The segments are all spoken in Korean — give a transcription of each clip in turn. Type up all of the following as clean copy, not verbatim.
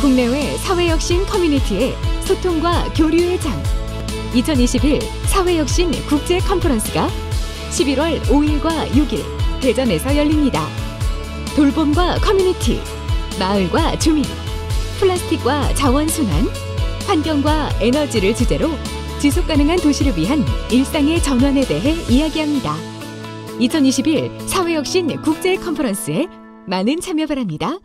국내외 사회혁신 커뮤니티의 소통과 교류의 장 2021 사회혁신 국제 컨퍼런스가 11월 5일과 6일 대전에서 열립니다. 돌봄과 커뮤니티, 마을과 주민, 플라스틱과 자원순환, 환경과 에너지를 주제로 지속가능한 도시를 위한 일상의 전환에 대해 이야기합니다. 2021 사회혁신 국제 컨퍼런스에 많은 참여 바랍니다.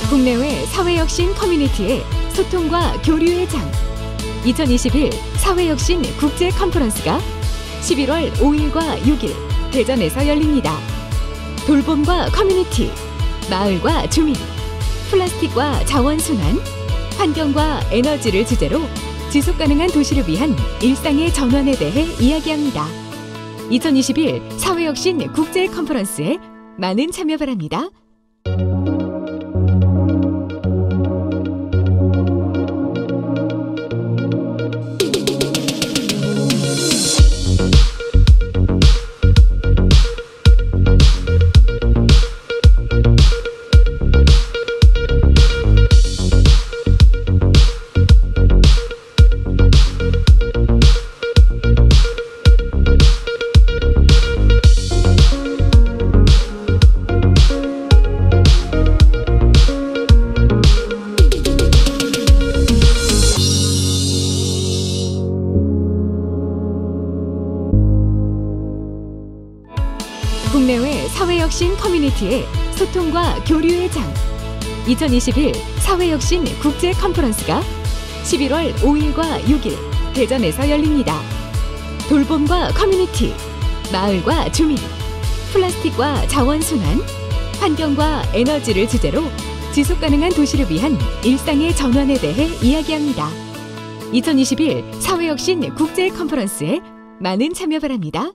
국내외 사회혁신 커뮤니티의 소통과 교류의 장 2021 사회혁신 국제 컨퍼런스가 11월 5일과 6일 대전에서 열립니다. 돌봄과 커뮤니티, 마을과 주민, 플라스틱과 자원순환, 환경과 에너지를 주제로 지속가능한 도시를 위한 일상의 전환에 대해 이야기합니다. 2021 사회혁신 국제 컨퍼런스에 많은 참여 바랍니다. 국내외 사회혁신 커뮤니티의 소통과 교류의 장 2021 사회혁신 국제 컨퍼런스가 11월 5일과 6일 대전에서 열립니다. 돌봄과 커뮤니티, 마을과 주민, 플라스틱과 자원순환, 환경과 에너지를 주제로 지속가능한 도시를 위한 일상의 전환에 대해 이야기합니다. 2021 사회혁신 국제 컨퍼런스에 많은 참여 바랍니다.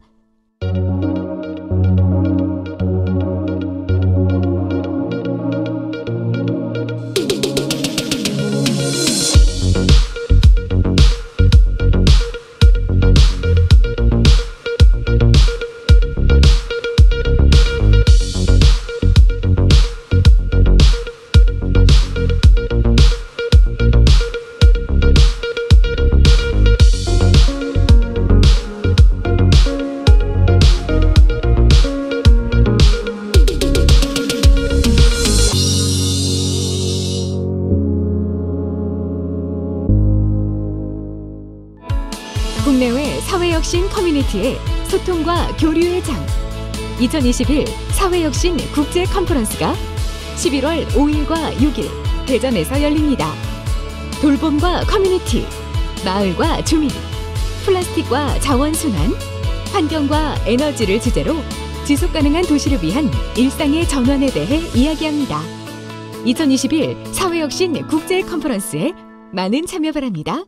국내외 사회혁신 커뮤니티의 소통과 교류의 장 2021 사회혁신 국제 컨퍼런스가 11월 5일과 6일 대전에서 열립니다. 돌봄과 커뮤니티, 마을과 주민, 플라스틱과 자원순환, 환경과 에너지를 주제로 지속가능한 도시를 위한 일상의 전환에 대해 이야기합니다. 2021 사회혁신 국제 컨퍼런스에 많은 참여 바랍니다.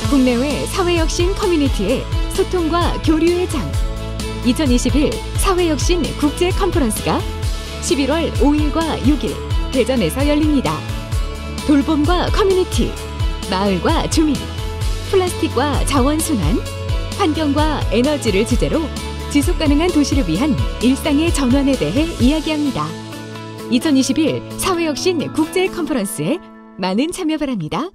국내외 사회혁신 커뮤니티의 소통과 교류의 장 2021 사회혁신 국제 컨퍼런스가 11월 5일과 6일 대전에서 열립니다. 돌봄과 커뮤니티, 마을과 주민, 플라스틱과 자원순환, 환경과 에너지를 주제로 지속가능한 도시를 위한 일상의 전환에 대해 이야기합니다. 2021 사회혁신 국제 컨퍼런스에 많은 참여 바랍니다.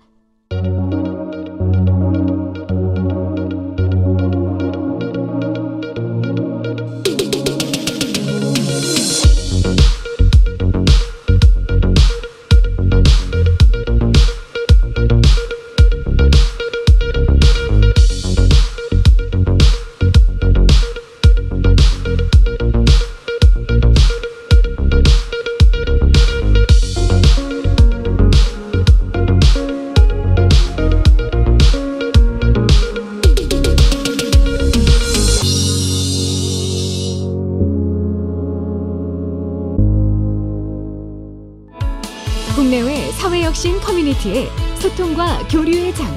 국내외 사회혁신 커뮤니티의 소통과 교류의 장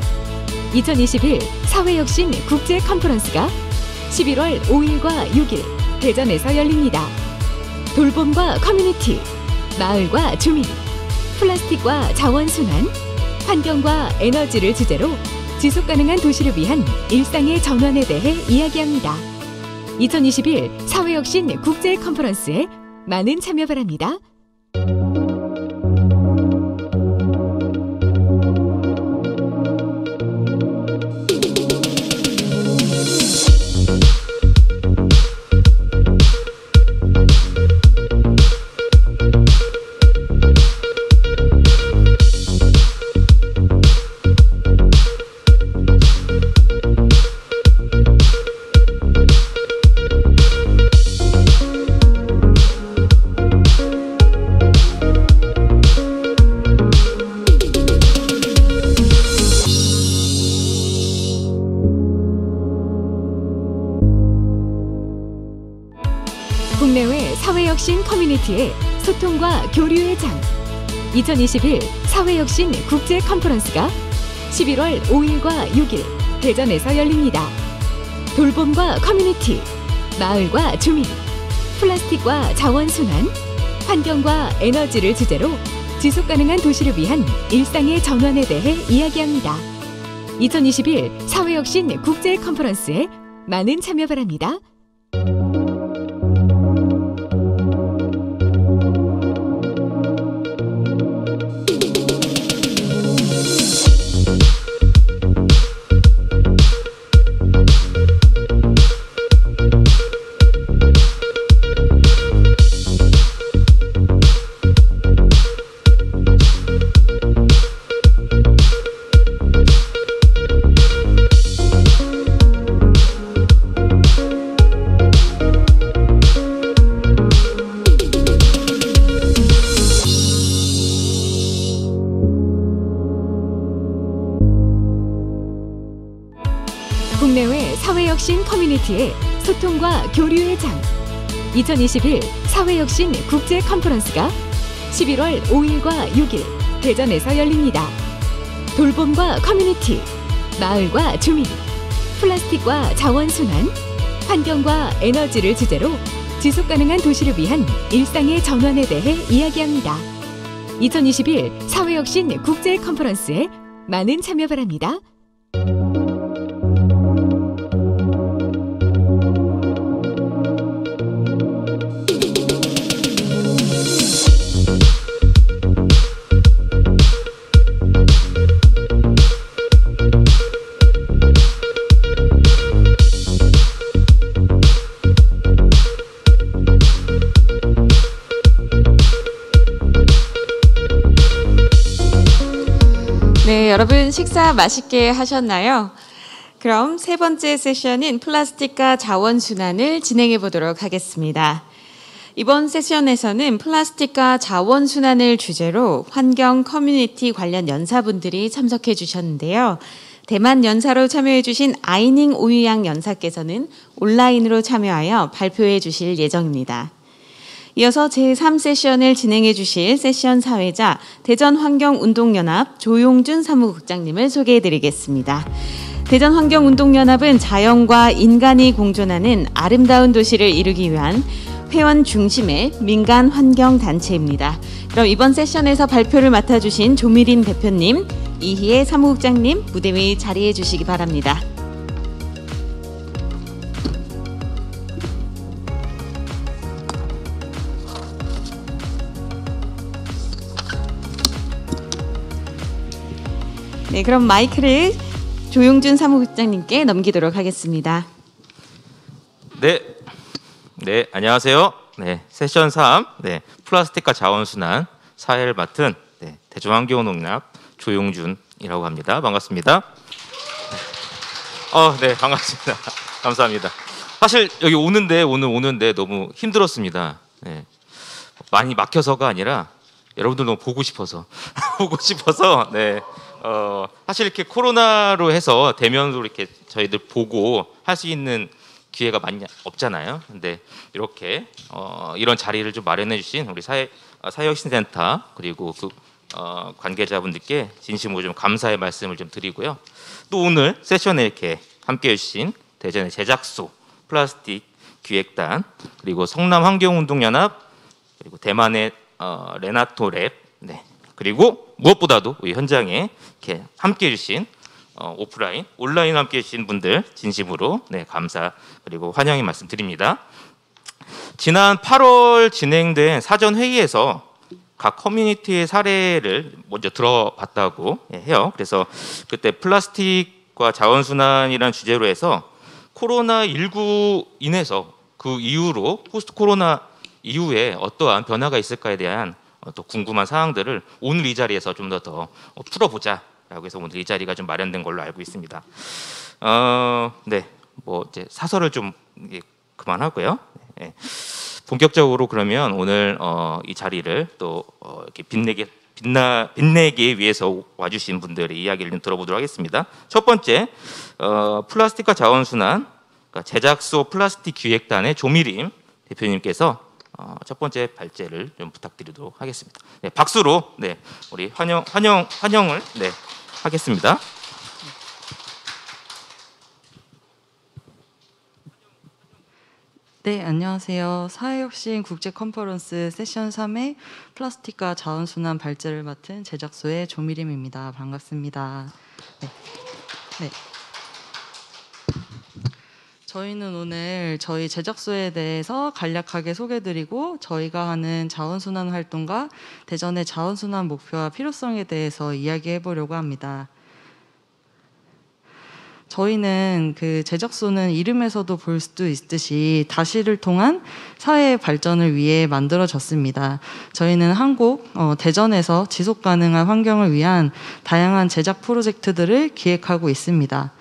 2021 사회혁신 국제 컨퍼런스가 11월 5일과 6일 대전에서 열립니다. 돌봄과 커뮤니티, 마을과 주민, 플라스틱과 자원순환, 환경과 에너지를 주제로 지속가능한 도시를 위한 일상의 전환에 대해 이야기합니다. 2021 사회혁신 국제 컨퍼런스에 많은 참여 바랍니다. 국내외 사회혁신 커뮤니티의 소통과 교류의 장 2021 사회혁신 국제 컨퍼런스가 11월 5일과 6일 대전에서 열립니다. 돌봄과 커뮤니티, 마을과 주민, 플라스틱과 자원순환, 환경과 에너지를 주제로 지속가능한 도시를 위한 일상의 전환에 대해 이야기합니다. 2021 사회혁신 국제 컨퍼런스에 많은 참여 바랍니다. 국내외 사회혁신 커뮤니티의 소통과 교류의 장 2021 사회혁신 국제 컨퍼런스가 11월 5일과 6일 대전에서 열립니다. 돌봄과 커뮤니티, 마을과 주민, 플라스틱과 자원순환, 환경과 에너지를 주제로 지속가능한 도시를 위한 일상의 전환에 대해 이야기합니다. 2021 사회혁신 국제 컨퍼런스에 많은 참여 바랍니다. 네, 여러분 식사 맛있게 하셨나요? 그럼 세 번째 세션인 플라스틱과 자원순환을 진행해 보도록 하겠습니다. 이번 세션에서는 플라스틱과 자원순환을 주제로 환경 커뮤니티 관련 연사분들이 참석해 주셨는데요. 대만 연사로 참여해 주신 아이닝 오유양 연사께서는 온라인으로 참여하여 발표해 주실 예정입니다. 이어서 제3세션을 진행해 주실 세션 사회자 대전환경운동연합 조용준 사무국장님을 소개해 드리겠습니다. 대전환경운동연합은 자연과 인간이 공존하는 아름다운 도시를 이루기 위한 회원 중심의 민간 환경단체입니다. 그럼 이번 세션에서 발표를 맡아주신 조미린 대표님, 이희애 사무국장님 무대 위 자리해 주시기 바랍니다. 네, 그럼 마이크를 조용준 사무국장님께 넘기도록 하겠습니다. 네, 안녕하세요. 네, 세션 3, 플라스틱과 자원순환 사회를 맡은 대중환경농협 조용준이라고 합니다. 반갑습니다. 네, 반갑습니다. 감사합니다. 사실 여기 오늘 오는데 너무 힘들었습니다. 네, 많이 막혀서가 아니라 여러분들 너무 보고 싶어서 네, 사실 이렇게 코로나로 해서 대면으로 이렇게 저희들 보고 할 수 있는 기회가 많이 없잖아요. 근데 이렇게 이런 자리를 좀 마련해 주신 우리 사회혁신센터 그리고 그 관계자분들께 진심으로 좀 감사의 말씀을 좀 드리고요. 또 오늘 세션에 이렇게 함께해 주신 대전의 제작소 플라스틱 기획단 그리고 성남환경운동연합 그리고 대만의 레나토랩 그리고 무엇보다도 우리 현장에 이렇게 함께해 주신 오프라인, 온라인 함께해 주신 분들 진심으로 감사 그리고 환영의 말씀드립니다. 지난 8월 진행된 사전 회의에서 각 커뮤니티의 사례를 먼저 들어봤다고 해요. 그래서 그때 플라스틱과 자원순환이라는 주제로 해서 코로나19 인해서 그 이후로 포스트 코로나 이후에 어떠한 변화가 있을까에 대한 또 궁금한 사항들을 오늘 이 자리에서 좀 더 풀어보자라고 해서 오늘 이 자리가 좀 마련된 걸로 알고 있습니다. 뭐 이제 사설을 좀 그만하고요. 본격적으로 그러면 오늘 이 자리를 또 이렇게 빛내기 위해서 와주신 분들의 이야기를 좀 들어보도록 하겠습니다. 첫 번째, 플라스틱과 자원순환 제작소 플라스틱 기획단의 조미림 대표님께서 첫 번째 발제를 좀 부탁드리도록 하겠습니다. 네, 박수로 우리 환영을 하겠습니다. 네, 안녕하세요. 사회혁신 국제 컨퍼런스 세션 3의 플라스틱과 자원순환 발제를 맡은 제작소의 조미림입니다. 반갑습니다. 네. 저희는 오늘 저희 제작소에 대해서 간략하게 소개드리고 저희가 하는 자원순환 활동과 대전의 자원순환 목표와 필요성에 대해서 이야기해 보려고 합니다. 저희는 그 제작소는 이름에서도 볼 수도 있듯이 다시를 통한 사회의 발전을 위해 만들어졌습니다. 저희는 한국 대전에서 지속 가능한 환경을 위한 다양한 제작 프로젝트들을 기획하고 있습니다.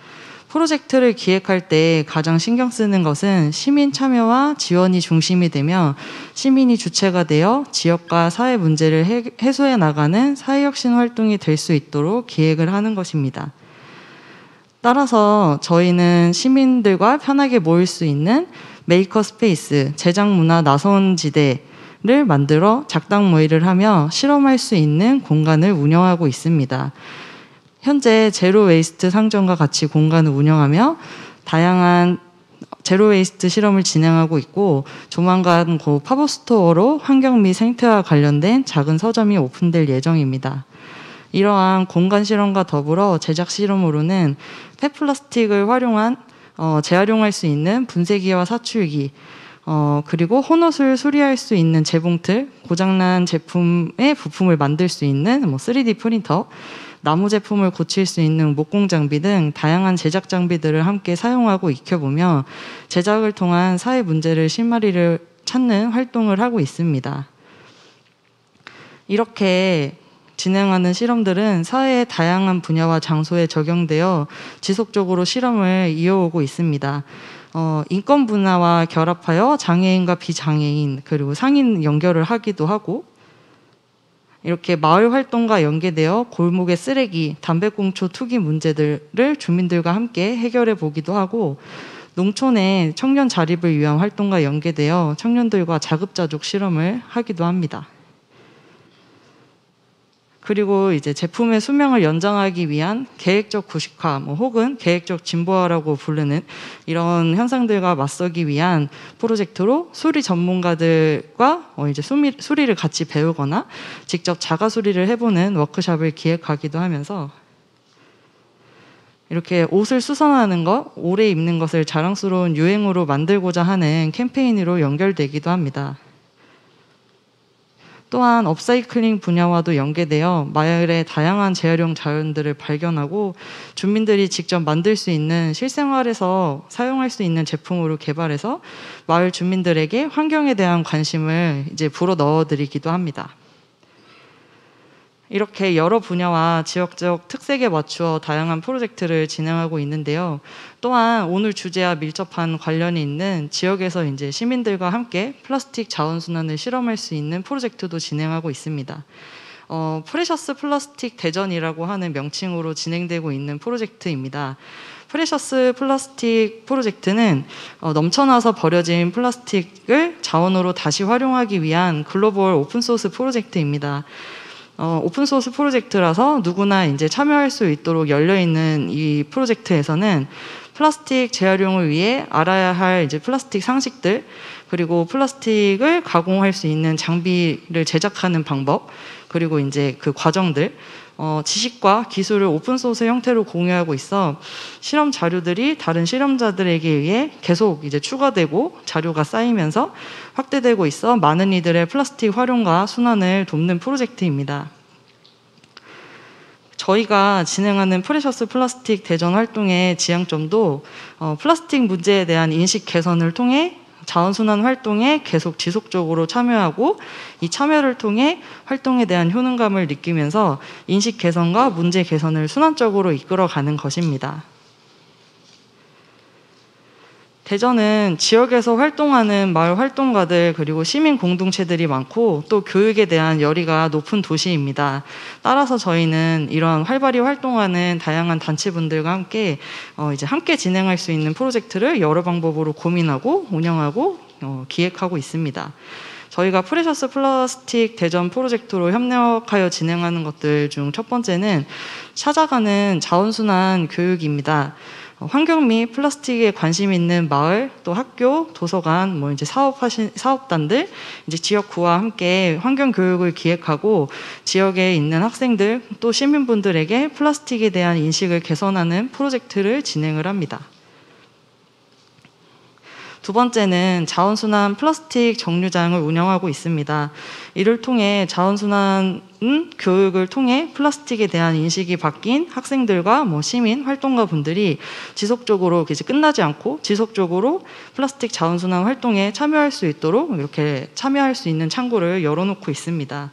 프로젝트를 기획할 때 가장 신경 쓰는 것은 시민 참여와 지원이 중심이 되며 시민이 주체가 되어 지역과 사회 문제를 해소해 나가는 사회혁신 활동이 될 수 있도록 기획을 하는 것입니다. 따라서 저희는 시민들과 편하게 모일 수 있는 메이커 스페이스, 제작 문화 나선지대를 만들어 작당 모의를 하며 실험할 수 있는 공간을 운영하고 있습니다. 현재 제로 웨이스트 상점과 같이 공간을 운영하며 다양한 제로 웨이스트 실험을 진행하고 있고 조만간 팝업 스토어로 환경 및 생태와 관련된 작은 서점이 오픈될 예정입니다. 이러한 공간 실험과 더불어 제작 실험으로는 폐플라스틱을 활용한 재활용할 수 있는 분쇄기와 사출기 그리고 혼옷을 수리할 수 있는 재봉틀, 고장난 제품의 부품을 만들 수 있는 3D 프린터, 나무 제품을 고칠 수 있는 목공 장비 등 다양한 제작 장비들을 함께 사용하고 익혀보며 제작을 통한 사회 문제를 실마리를 찾는 활동을 하고 있습니다. 이렇게 진행하는 실험들은 사회의 다양한 분야와 장소에 적용되어 지속적으로 실험을 이어오고 있습니다. 인권 분야와 결합하여 장애인과 비장애인 그리고 상인 연결을 하기도 하고 이렇게 마을 활동과 연계되어 골목의 쓰레기, 담배꽁초 투기 문제들을 주민들과 함께 해결해 보기도 하고 농촌의 청년 자립을 위한 활동과 연계되어 청년들과 자급자족 실험을 하기도 합니다. 그리고 이제 제품의 수명을 연장하기 위한 계획적 구식화 혹은 계획적 진보화라고 부르는 이런 현상들과 맞서기 위한 프로젝트로 수리 전문가들과 이제 수리를 같이 배우거나 직접 자가 수리를 해보는 워크숍을 기획하기도 하면서 이렇게 옷을 수선하는 것, 오래 입는 것을 자랑스러운 유행으로 만들고자 하는 캠페인으로 연결되기도 합니다. 또한 업사이클링 분야와도 연계되어 마을의 다양한 재활용 자원들을 발견하고 주민들이 직접 만들 수 있는 실생활에서 사용할 수 있는 제품으로 개발해서 마을 주민들에게 환경에 대한 관심을 이제 불어 넣어드리기도 합니다. 이렇게 여러 분야와 지역적 특색에 맞추어 다양한 프로젝트를 진행하고 있는데요. 또한 오늘 주제와 밀접한 관련이 있는 지역에서 이제 시민들과 함께 플라스틱 자원순환을 실험할 수 있는 프로젝트도 진행하고 있습니다. 프레셔스 플라스틱 대전이라고 하는 명칭으로 진행되고 있는 프로젝트입니다. 프레셔스 플라스틱 프로젝트는 넘쳐나서 버려진 플라스틱을 자원으로 다시 활용하기 위한 글로벌 오픈소스 프로젝트입니다. 오픈소스 프로젝트라서 누구나 이제 참여할 수 있도록 열려있는 이 프로젝트에서는 플라스틱 재활용을 위해 알아야 할 이제 플라스틱 상식들, 그리고 플라스틱을 가공할 수 있는 장비를 제작하는 방법, 그리고 이제 그 과정들, 지식과 기술을 오픈소스 형태로 공유하고 있어 실험 자료들이 다른 실험자들에게 의해 계속 이제 추가되고 자료가 쌓이면서 확대되고 있어 많은 이들의 플라스틱 활용과 순환을 돕는 프로젝트입니다. 저희가 진행하는 프레셔스 플라스틱 대전 활동의 지향점도 플라스틱 문제에 대한 인식 개선을 통해 자원순환 활동에 계속 지속적으로 참여하고 이 참여를 통해 활동에 대한 효능감을 느끼면서 인식 개선과 문제 개선을 순환적으로 이끌어가는 것입니다. 대전은 지역에서 활동하는 마을 활동가들 그리고 시민 공동체들이 많고 또 교육에 대한 열의가 높은 도시입니다. 따라서 저희는 이런 활발히 활동하는 다양한 단체분들과 함께 이제 함께 진행할 수 있는 프로젝트를 여러 방법으로 고민하고 운영하고 기획하고 있습니다. 저희가 프레셔스 플라스틱 대전 프로젝트로 협력하여 진행하는 것들 중 첫 번째는 찾아가는 자원순환 교육입니다. 환경 및 플라스틱에 관심 있는 마을, 또 학교, 도서관, 이제 사업단들, 이제 지역구와 함께 환경 교육을 기획하고 지역에 있는 학생들, 또 시민분들에게 플라스틱에 대한 인식을 개선하는 프로젝트를 진행을 합니다. 두 번째는 자원순환 플라스틱 정류장을 운영하고 있습니다. 이를 통해 자원순환 교육을 통해 플라스틱에 대한 인식이 바뀐 학생들과 시민, 활동가 분들이 지속적으로 이제 끝나지 않고 지속적으로 플라스틱 자원순환 활동에 참여할 수 있도록 이렇게 참여할 수 있는 창구를 열어놓고 있습니다.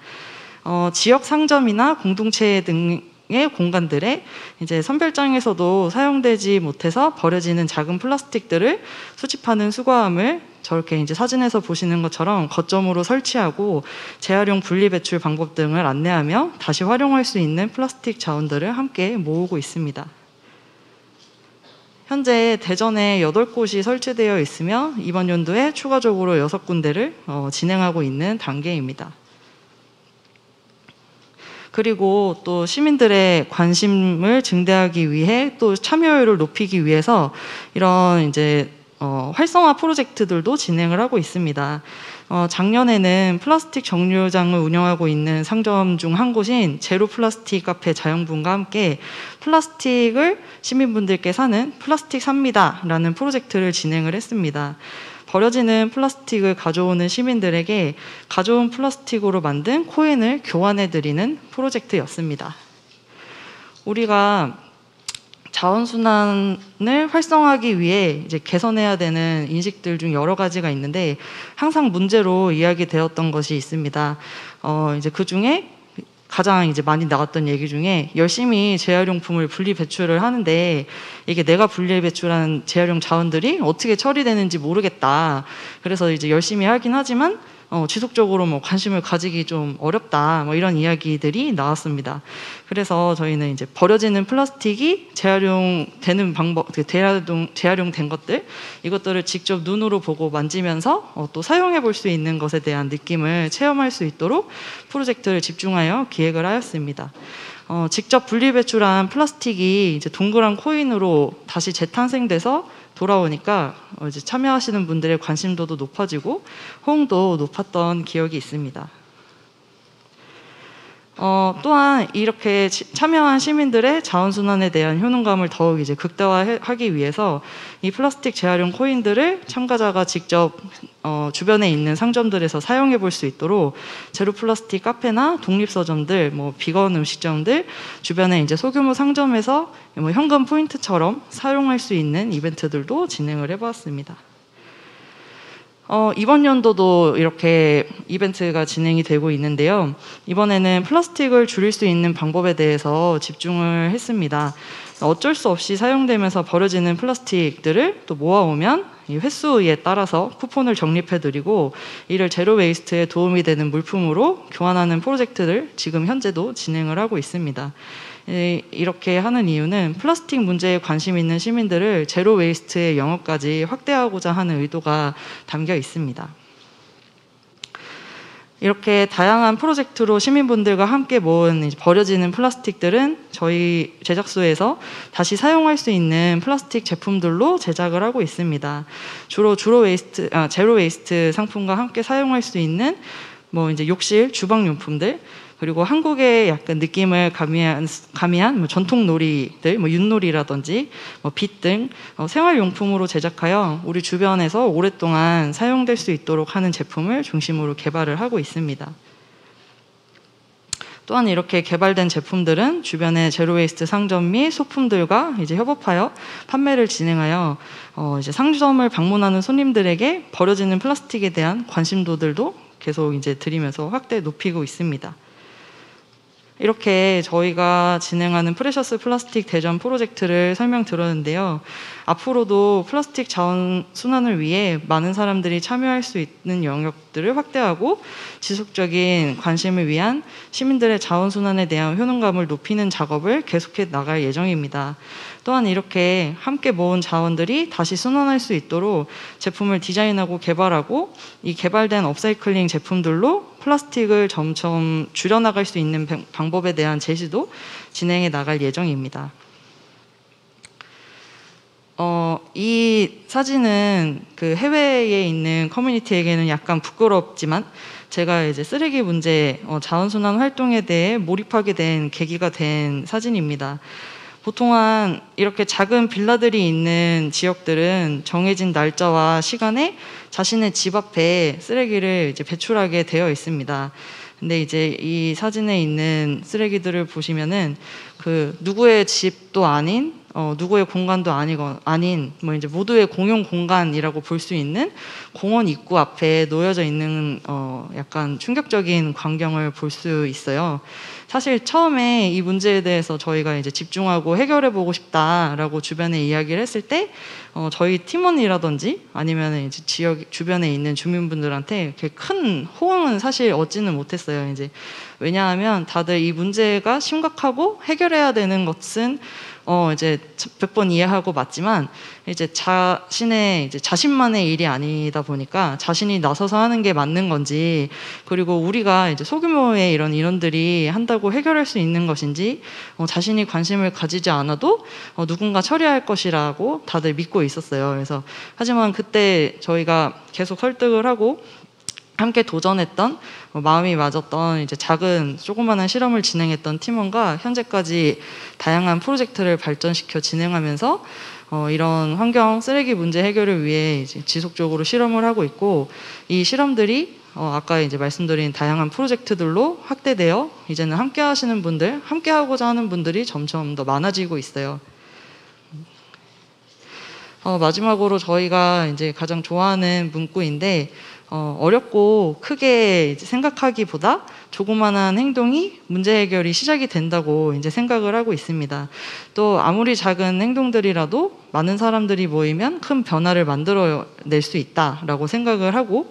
지역 상점이나 공동체 등의 공간들에 이제 선별장에서도 사용되지 못해서 버려지는 작은 플라스틱들을 수집하는 수거함을 저렇게 이제 사진에서 보시는 것처럼 거점으로 설치하고 재활용 분리 배출 방법 등을 안내하며 다시 활용할 수 있는 플라스틱 자원들을 함께 모으고 있습니다. 현재 대전에 8곳이 설치되어 있으며 이번 연도에 추가적으로 6군데를 진행하고 있는 단계입니다. 그리고 또 시민들의 관심을 증대하기 위해 또 참여율을 높이기 위해서 이런 이제 활성화 프로젝트들도 진행을 하고 있습니다. 작년에는 플라스틱 정류장을 운영하고 있는 상점 중 한 곳인 제로 플라스틱 카페 자영분과 함께 플라스틱을 시민분들께 사는 플라스틱 삽니다 라는 프로젝트를 진행을 했습니다. 버려지는 플라스틱을 가져오는 시민들에게 가져온 플라스틱으로 만든 코인을 교환해드리는 프로젝트였습니다. 우리가 자원순환을 활성화하기 위해 이제 개선해야 되는 인식들 중 여러 가지가 있는데 항상 문제로 이야기되었던 것이 있습니다. 이제 그 중에 가장 이제 많이 나왔던 얘기 중에 열심히 재활용품을 분리 배출을 하는데 이게 내가 분리 배출한 재활용 자원들이 어떻게 처리되는지 모르겠다. 그래서 이제 열심히 하긴 하지만 지속적으로 관심을 가지기 좀 어렵다. 이런 이야기들이 나왔습니다. 그래서 저희는 이제 버려지는 플라스틱이 재활용되는 방법, 재활용된 것들, 이것들을 직접 눈으로 보고 만지면서 또 사용해 볼 수 있는 것에 대한 느낌을 체험할 수 있도록 프로젝트를 집중하여 기획을 하였습니다. 직접 분리 배출한 플라스틱이 이제 동그란 코인으로 다시 재탄생돼서 돌아오니까 이제 참여하시는 분들의 관심도도 높아지고 호응도 높았던 기억이 있습니다. 또한 이렇게 참여한 시민들의 자원순환에 대한 효능감을 더욱 이제 극대화하기 위해서 이 플라스틱 재활용 코인들을 참가자가 직접 주변에 있는 상점들에서 사용해 볼 수 있도록 제로 플라스틱 카페나 독립서점들, 뭐 비건 음식점들 주변에 이제 소규모 상점에서 뭐 현금 포인트처럼 사용할 수 있는 이벤트들도 진행을 해보았습니다. 이번 연도도 이렇게 이벤트가 진행이 되고 있는데요. 이번에는 플라스틱을 줄일 수 있는 방법에 대해서 집중을 했습니다. 어쩔 수 없이 사용되면서 버려지는 플라스틱들을 또 모아오면 이 횟수에 따라서 쿠폰을 적립해드리고 이를 제로 웨이스트에 도움이 되는 물품으로 교환하는 프로젝트를 지금 현재도 진행을 하고 있습니다. 이렇게 하는 이유는 플라스틱 문제에 관심 있는 시민들을 제로 웨이스트의 영역까지 확대하고자 하는 의도가 담겨 있습니다. 이렇게 다양한 프로젝트로 시민분들과 함께 모은 버려지는 플라스틱들은 저희 제작소에서 다시 사용할 수 있는 플라스틱 제품들로 제작을 하고 있습니다. 주로 제로 웨이스트 상품과 함께 사용할 수 있는 뭐 이제 욕실, 주방용품들, 그리고 한국의 약간 느낌을 가미한 뭐 전통 놀이들, 뭐 윷놀이라든지 뭐 빛 등 생활용품으로 제작하여 우리 주변에서 오랫동안 사용될 수 있도록 하는 제품을 중심으로 개발을 하고 있습니다. 또한 이렇게 개발된 제품들은 주변의 제로웨이스트 상점 및 소품들과 이제 협업하여 판매를 진행하여 이제 상점을 방문하는 손님들에게 버려지는 플라스틱에 대한 관심도들도 계속 이제 드리면서 확대 높이고 있습니다. 이렇게 저희가 진행하는 프레셔스 플라스틱 대전 프로젝트를 설명드렸는데요. 앞으로도 플라스틱 자원 순환을 위해 많은 사람들이 참여할 수 있는 영역들을 확대하고 지속적인 관심을 위한 시민들의 자원 순환에 대한 효능감을 높이는 작업을 계속해 나갈 예정입니다. 또한 이렇게 함께 모은 자원들이 다시 순환할 수 있도록 제품을 디자인하고 개발하고 이 개발된 업사이클링 제품들로 플라스틱을 점점 줄여나갈 수 있는 방법에 대한 제시도 진행해 나갈 예정입니다. 이 사진은 그 해외에 있는 커뮤니티에게는 약간 부끄럽지만 제가 이제 쓰레기 문제, 자원순환 활동에 대해 몰입하게 된 계기가 된 사진입니다. 보통은 이렇게 작은 빌라들이 있는 지역들은 정해진 날짜와 시간에 자신의 집 앞에 쓰레기를 이제 배출하게 되어 있습니다. 근데 이제 이 사진에 있는 쓰레기들을 보시면은 그 누구의 집도 아닌 누구의 공간도 아닌 뭐 이제 모두의 공용 공간이라고 볼 수 있는 공원 입구 앞에 놓여져 있는 약간 충격적인 광경을 볼 수 있어요. 사실 처음에 이 문제에 대해서 저희가 이제 집중하고 해결해 보고 싶다라고 주변에 이야기를 했을 때 저희 팀원이라든지 아니면 이제 지역 주변에 있는 주민분들한테 이렇게 큰 호응은 사실 얻지는 못했어요. 이제 왜냐하면 다들 이 문제가 심각하고 해결해야 되는 것은 이제 100번 이해하고 맞지만 이제 자신만의 일이 아니다 보니까 자신이 나서서 하는 게 맞는 건지, 그리고 우리가 이제 소규모의 이런 인원들이 한다고 해결할 수 있는 것인지 자신이 관심을 가지지 않아도 누군가 처리할 것이라고 다들 믿고 있었어요. 그래서 하지만 그때 저희가 계속 설득을 하고 함께 도전했던 마음이 맞았던 이제 작은 조그마한 실험을 진행했던 팀원과 현재까지 다양한 프로젝트를 발전시켜 진행하면서 이런 환경 쓰레기 문제 해결을 위해 이제 지속적으로 실험을 하고 있고, 이 실험들이 아까 이제 말씀드린 다양한 프로젝트들로 확대되어 이제는 함께 하시는 분들, 함께 하고자 하는 분들이 점점 더 많아지고 있어요. 마지막으로 저희가 이제 가장 좋아하는 문구인데, 어렵고 크게 이제 생각하기보다 조그만한 행동이 문제 해결이 시작이 된다고 이제 생각을 하고 있습니다. 또 아무리 작은 행동들이라도 많은 사람들이 모이면 큰 변화를 만들어낼 수 있다라고 생각을 하고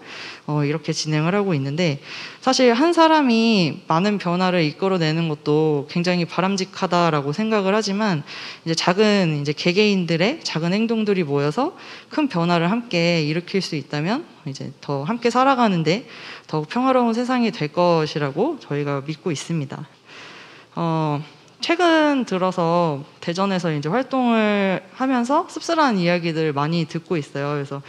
이렇게 진행을 하고 있는데, 사실 한 사람이 많은 변화를 이끌어내는 것도 굉장히 바람직하다라고 생각을 하지만 이제 작은 이제 개개인들의 작은 행동들이 모여서 큰 변화를 함께 일으킬 수 있다면 이제 더 함께 살아가는데 더욱 평화로운 세상이 될 것이라고 저희가 믿고 있습니다. 최근 들어서 대전에서 이제 활동을 하면서 씁쓸한 이야기들 많이 듣고 있어요. 그래서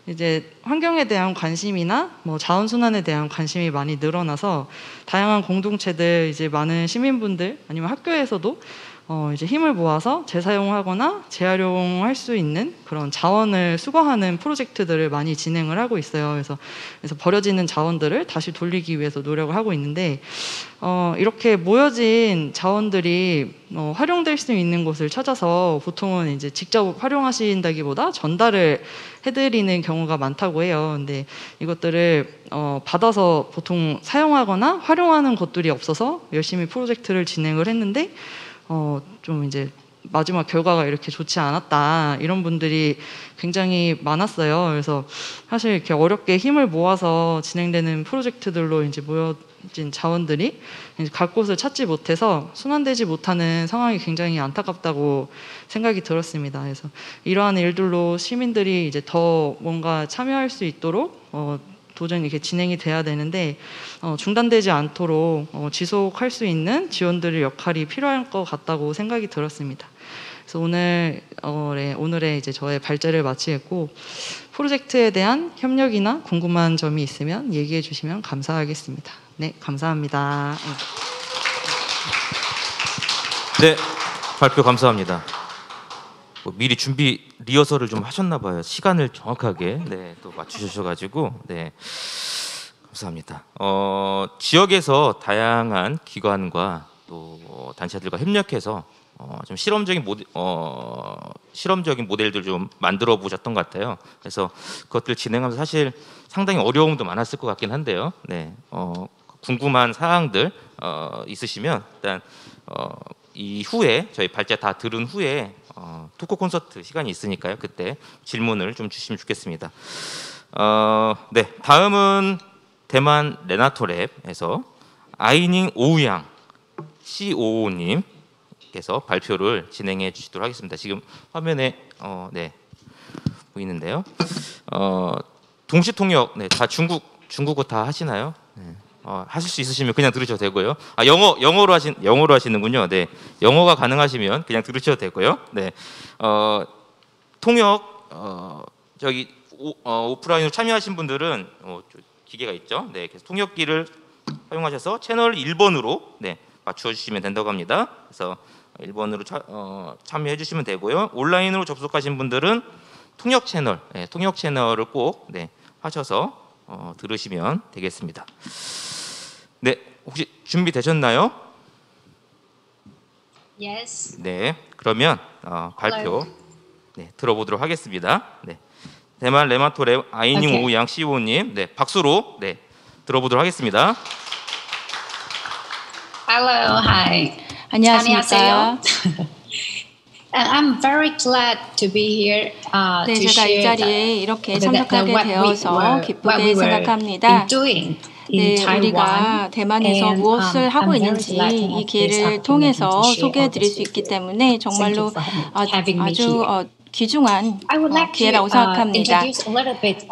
이제 환경에 대한 관심이나 뭐 자원순환에 대한 관심이 많이 늘어나서 다양한 공동체들, 이제 많은 시민분들 아니면 학교에서도 이제 힘을 모아서 재사용하거나 재활용할 수 있는 그런 자원을 수거하는 프로젝트들을 많이 진행을 하고 있어요. 그래서 버려지는 자원들을 다시 돌리기 위해서 노력을 하고 있는데, 이렇게 모여진 자원들이 활용될 수 있는 곳을 찾아서 보통은 이제 직접 활용하신다기보다 전달을 해드리는 경우가 많다고 해요. 근데 이것들을 받아서 보통 사용하거나 활용하는 곳들이 없어서 열심히 프로젝트를 진행을 했는데, 좀 이제 마지막 결과가 이렇게 좋지 않았다, 이런 분들이 굉장히 많았어요. 그래서 사실 이렇게 어렵게 힘을 모아서 진행되는 프로젝트들로 이제 모여진 자원들이 이제 갈 곳을 찾지 못해서 순환되지 못하는 상황이 굉장히 안타깝다고 생각이 들었습니다. 그래서 이러한 일들로 시민들이 이제 더 뭔가 참여할 수 있도록 도전이 이렇게 진행이 돼야 되는데, 중단되지 않도록 지속할 수 있는 지원들의 역할이 필요할 것 같다고 생각이 들었습니다. 그래서 오늘의 이제 저의 발제를 마치겠고, 프로젝트에 대한 협력이나 궁금한 점이 있으면 얘기해 주시면 감사하겠습니다. 네, 감사합니다. 네, 발표 감사합니다. 미리 준비 리허설을 좀 하셨나 봐요. 시간을 정확하게 또 맞추셔가지고 감사합니다. 지역에서 다양한 기관과 또 단체들과 협력해서 좀 실험적인 모델들 좀 만들어 보셨던 것 같아요. 그래서 그것들 진행하면서 사실 상당히 어려움도 많았을 것 같긴 한데요. 궁금한 사항들 있으시면 일단 이후에 저희 발제 다 들은 후에 토크 콘서트 시간이 있으니까요. 그때 질문을 좀 주시면 좋겠습니다. 다음은 대만 레나토랩에서 아이닝 오우양 COO님께서 발표를 진행해 주시도록 하겠습니다. 지금 화면에 보이는데요. 동시통역 다 중국어 다 하시나요? 하실 수 있으시면 그냥 들으셔도 되고요. 영어로 하시는군요. 영어가 가능하시면 그냥 들으셔도 되고요. 통역 저기 오프라인으로 참여하신 분들은 기계가 있죠. 그래서 통역기를 사용하셔서 채널 1번으로 맞춰 주시면 된다고 합니다. 그래서 1번으로 참여해 주시면 되고요. 온라인으로 접속하신 분들은 통역 채널을 꼭 하셔서 들으시면 되겠습니다. 혹시 준비되셨나요? Yes. 그러면 발표 들어보도록 하겠습니다. 대만 레마토랩 아이닝 오우양 CEO님, 박수로 들어보도록 하겠습니다. Hello, hi. 안녕하십니까. I'm very glad to be here. 네, to 제가 이 share 자리에 이렇게 참석하게 what 되어서 기쁘게 생각합니다. 네, 우리가 대만에서 무엇을 하고 있는지 이 기회를 통해서 소개해 드릴 수 있기 때문에 정말로 아주 귀중한 기회라고 생각합니다.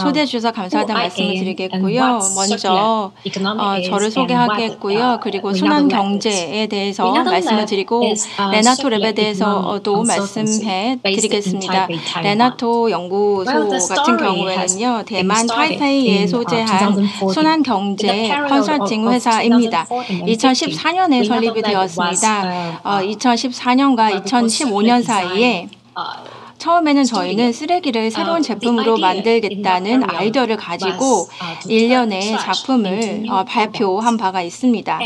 초대해 주셔서 감사하다는 말씀을 드리겠고요. 먼저 저를 소개하겠고요. 그리고 순환 경제에 대해서 말씀을 드리고 레나토 랩에 대해서도 말씀해 드리겠습니다. 레나토 연구소 같은 경우에는요, 대만 타이페이에 소재한 순환 경제 컨설팅 회사입니다. 2014년에 설립이 되었습니다. 2014년과 2015년 사이에 처음에는 저희는 쓰레기를 새로운 제품으로 만들겠다는 아이디어를 가지고 1년의 작품을 발표한 바가 있습니다.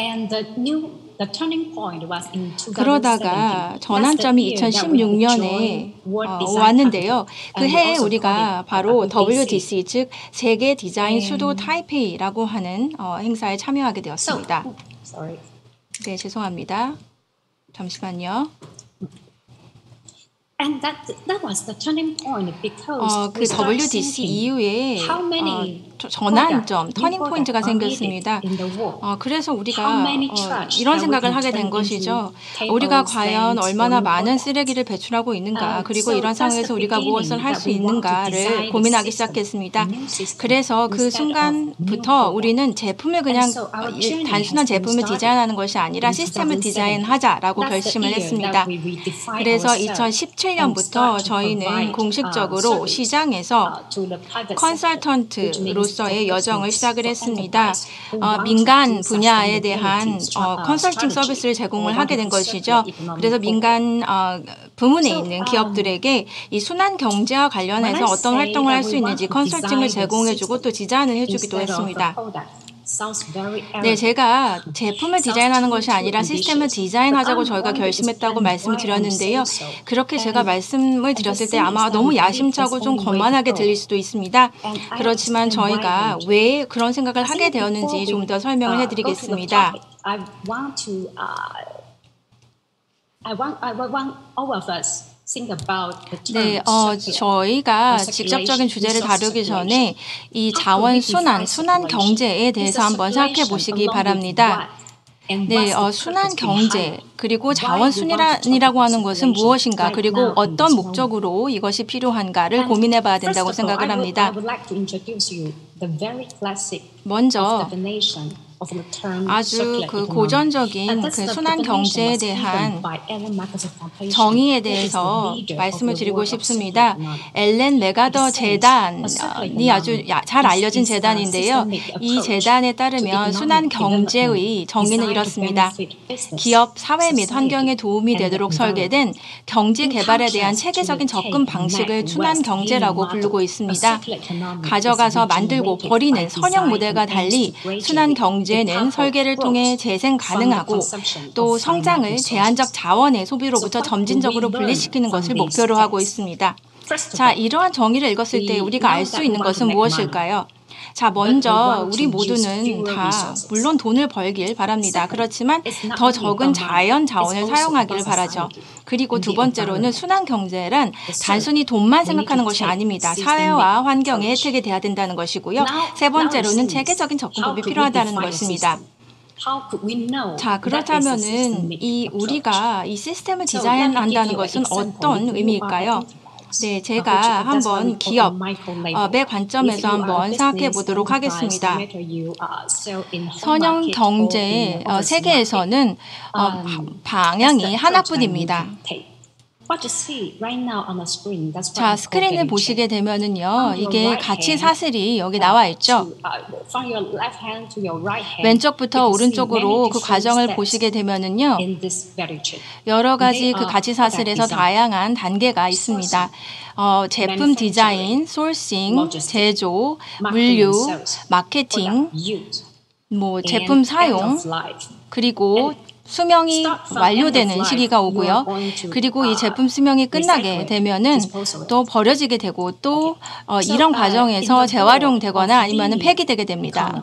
그러다가 전환점이 2016년에 왔는데요. 그 해에 우리가 바로 WDC, 즉 세계 디자인 수도 타이페이라고 하는 행사에 참여하게 되었습니다. 네, 죄송합니다. 잠시만요. And that was the turning point because 그 WDC 이후에 전환점, 터닝 포인트가 생겼습니다. 그래서 우리가 이런 생각을 하게 된 것이죠. 우리가 과연 얼마나 많은 쓰레기를 배출하고 있는가, 그리고 이런 상황에서 우리가 무엇을 할 수 있는가를 고민하기 시작했습니다. 그래서 그 순간부터 우리는 제품을 그냥 단순한 제품을 디자인하는 것이 아니라 시스템을 디자인하자라고 결심을 했습니다. 그래서 2017년부터 저희는 공식적으로 시장에서 컨설턴트로서의 여정을 시작을 했습니다. 민간 분야에 대한 컨설팅 서비스를 제공을 하게 된 것이죠. 그래서 민간 부문에 있는 기업들에게 이 순환 경제와 관련해서 어떤 활동을 할 수 있는지 컨설팅을 제공해주고 또 디자인을 해주기도 했습니다. 네, 제가 제품을 디자인하는 것이 아니라 시스템을 디자인하자고 저희가 결심했다고 말씀을 드렸는데요. 그렇게 제가 말씀을 드렸을 때 아마 너무 야심차고 좀 거만하게 들릴 수도 있습니다. 그렇지만 저희가 왜 그런 생각을 하게 되었는지 좀 더 설명을 해드리겠습니다. 네, 저희가 직접적인 주제를 다루기 전에 이 자원 순환 경제에 대해서 한번 생각해 보시기 바랍니다. 네, 순환 경제 그리고 자원 순환이라고 하는 것은 무엇인가, 그리고 어떤 목적으로 이것이 필요한가를 고민해 봐야 된다고 생각을 합니다. 먼저 아주 그 고전적인 그 순환 경제에 대한 정의에 대해서 말씀을 드리고 싶습니다. 앨런 맥아더 재단이 아주 잘 알려진 재단인데요. 이 재단에 따르면 순환 경제의 정의는 이렇습니다. 기업, 사회 및 환경에 도움이 되도록 설계된 경제 개발에 대한 체계적인 접근 방식을 순환 경제라고 부르고 있습니다. 가져가서 만들고 버리는 선형 모델과 달리 순환 경제는 설계를 통해 재생 가능하고 또 성장을 제한적 자원의 소비로부터 점진적으로 분리시키는 것을 목표로 하고 있습니다. 자, 이러한 정의를 읽었을 때 우리가 알 수 있는 것은 무엇일까요? 자, 먼저 우리 모두는 다 물론 돈을 벌길 바랍니다. 그렇지만 더 적은 자연 자원을 사용하기를 바라죠. 그리고 두 번째로는 순환 경제란 단순히 돈만 생각하는 것이 아닙니다. 사회와 환경에 혜택이 돼야 된다는 것이고요. 세 번째로는 체계적인 접근법이 필요하다는 것입니다. 자, 그렇다면은 우리가 이 시스템을 디자인한다는 것은 어떤 의미일까요? 네, 제가 한번 기업의 관점에서 한번 생각해 보도록 하겠습니다. 선형 경제 세계에서는 방향이 하나뿐입니다. 자, 스크린을 보시게 되면은요, 이게 가치 사슬이 여기 나와 있죠. 왼쪽부터 오른쪽으로 그 과정을 보시게 되면은요, 여러 가지 그 가치 사슬에서 다양한 단계가 있습니다. 제품 디자인, 소싱, 제조, 물류, 마케팅, 제품 사용, 그리고 수명이 완료되는 시기가 오고요. 그리고 이 제품 수명이 끝나게 되면은 또 버려지게 되고 또 이런 과정에서 재활용되거나 아니면은 폐기되게 됩니다.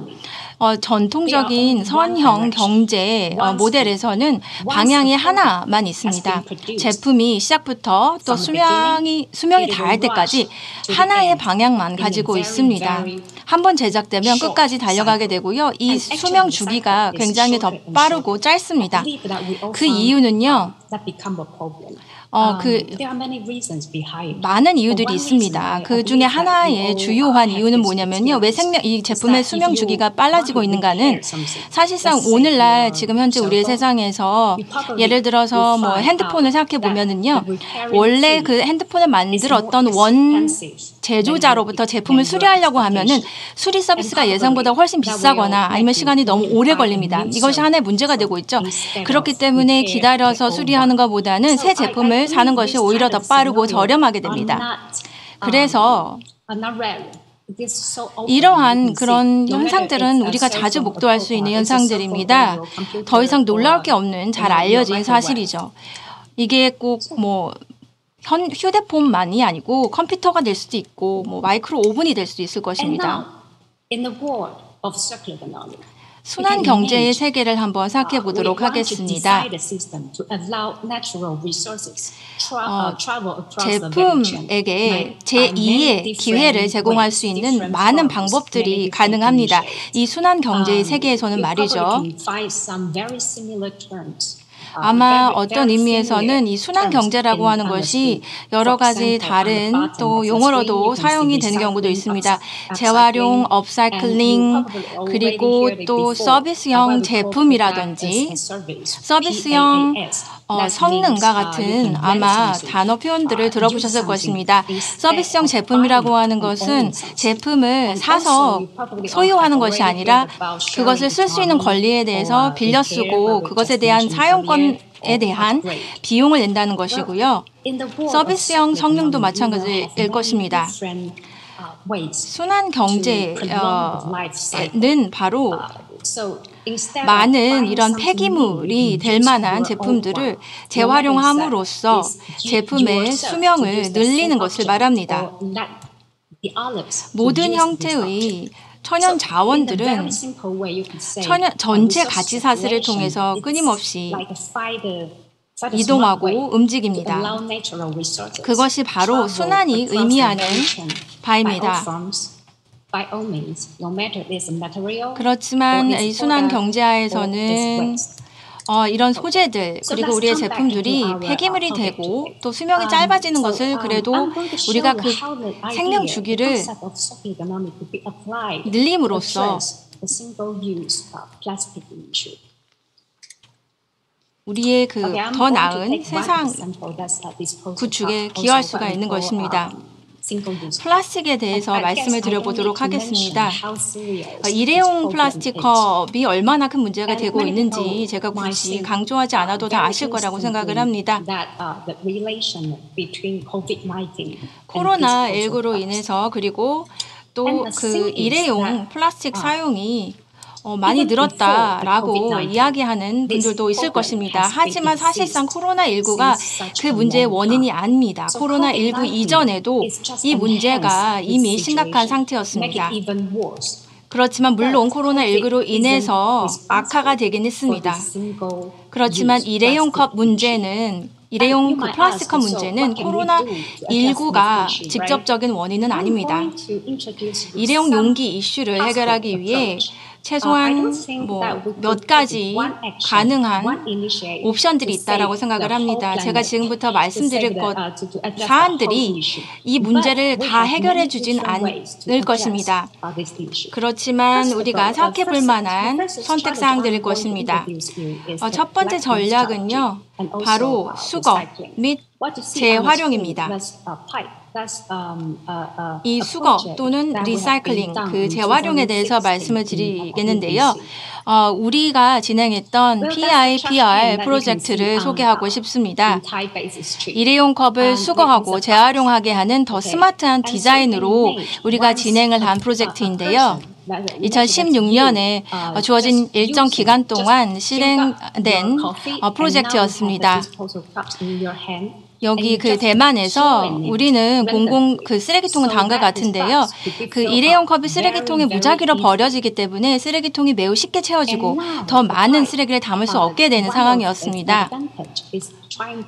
전통적인 선형 경제 모델에서는 방향이 하나만 있습니다. 제품이 시작부터 또 수명이 다할 때까지 하나의 방향만 가지고 있습니다. 한번 제작되면 끝까지 달려가게 되고요. 이 수명 주기가 굉장히 더 빠르고 짧습니다. 그 이유는요. 많은 이유들이 있습니다. 그 중에 하나의 주요한 이유는 뭐냐면요. 왜 이 제품의 수명 주기가 빨라지고 있는가는 사실상 오늘날 지금 현재 우리의 세상에서 예를 들어서 핸드폰을 생각해 보면은요. 원래 그 핸드폰을 만들었던 원 제조자로부터 제품을 수리하려고 하면은 수리 서비스가 예상보다 훨씬 비싸거나 아니면 시간이 너무 오래 걸립니다. 이것이 하나의 문제가 되고 있죠. 그렇기 때문에 기다려서 수리하는 것보다는 새 제품을 사는 것이 오히려 더 빠르고 저렴하게 됩니다. 그래서 이러한 그런 현상들은 우리가 자주 목도할 수 있는 현상들입니다. 더 이상 놀라울 게 없는 잘 알려진 사실이죠. 이게 꼭 휴대폰만이 아니고 컴퓨터가 될 수도 있고 마이크로 오븐이 될 수도 있을 것입니다. 순환 경제의 세계를 한번 생각해 보도록 하겠습니다. 제품에게 제2의 기회를 제공할 수 있는 많은 방법들이 가능합니다. 이 순환 경제의 세계에서는 말이죠. 아마 어떤 의미에서는 이 순환 경제라고 하는 것이 여러 가지 다른 또 용어로도 사용이 되는 경우도 있습니다. 재활용, 업사이클링, 그리고 또 서비스형 제품이라든지 서비스형 성능과 같은 아마 단어 표현들을 들어보셨을 것입니다. 서비스형 제품이라고 하는 것은 제품을 사서 소유하는 것이 아니라 그것을 쓸 수 있는 권리에 대해서 빌려 쓰고 그것에 대한 사용권에 대한 비용을 낸다는 것이고요. 서비스형 성능도 마찬가지일 것입니다. 순환 경제는 바로 많은 이런 폐기물이 될 만한 제품들을 재활용함으로써 제품의 수명을 늘리는 것을 말합니다. 모든 형태의 천연 자원들은 전체 가치 사슬을 통해서 끊임없이 이동하고 움직입니다. 그것이 바로 순환이 의미하는 바입니다. 그렇지만 이 순환 경제하에서는 이런 소재들 그리고 우리의 제품들이 폐기물이 되고 또 수명이 짧아지는 것을 그래도 우리가 그 생명 주기를 늘림으로써 우리의 그 더 나은 세상 구축에 기여할 수가 있는 것입니다. 플라스틱에 대해서 말씀을 드려보도록 하겠습니다. 일회용 플라스틱 컵이 얼마나 큰 문제가 되고 있는지 제가 굳이 강조하지 않아도 다 아실 거라고 생각을 합니다. 코로나19로 인해서 그리고 또 그 일회용 플라스틱 사용이 많이 늘었다라고 이야기하는 분들도 있을 것입니다. 하지만 사실상 코로나19가 그 문제의 원인이 아닙니다. 코로나19 이전에도 이 문제가 이미 심각한 상태였습니다. 그렇지만 물론 코로나19로 인해서 악화가 되긴 했습니다. 그렇지만 일회용 컵 문제는 일회용 그 플라스틱 컵 문제는 코로나19가 직접적인 원인은 아닙니다. 일회용 용기 이슈를 해결하기 위해 최소한 몇 가지 가능한 옵션들이 있다라고 생각을 합니다. 제가 지금부터 말씀드릴 사안들이 이 문제를 다 해결해 주진 않을 것입니다. 그렇지만 우리가 생각해 볼 만한 선택 사항들일 것입니다. 첫 번째 전략은요, 바로 수거 및 재활용입니다. 이 수거 또는 리사이클링, 그 재활용에 대해서 말씀을 드리겠는데요. 우리가 진행했던 PIPR 프로젝트를 소개하고 싶습니다. 일회용 컵을 수거하고 재활용하게 하는 더 스마트한 디자인으로 우리가 진행을 한 프로젝트인데요. 2016년에 주어진 일정 기간 동안 실행된 프로젝트였습니다. 여기 그 대만에서 우리는 공공 그 쓰레기통은 다음과 같은데요. 그 일회용 컵이 쓰레기통에 무작위로 버려지기 때문에 쓰레기통이 매우 쉽게 채워지고 더 많은 쓰레기를 담을 수 없게 되는 상황이었습니다.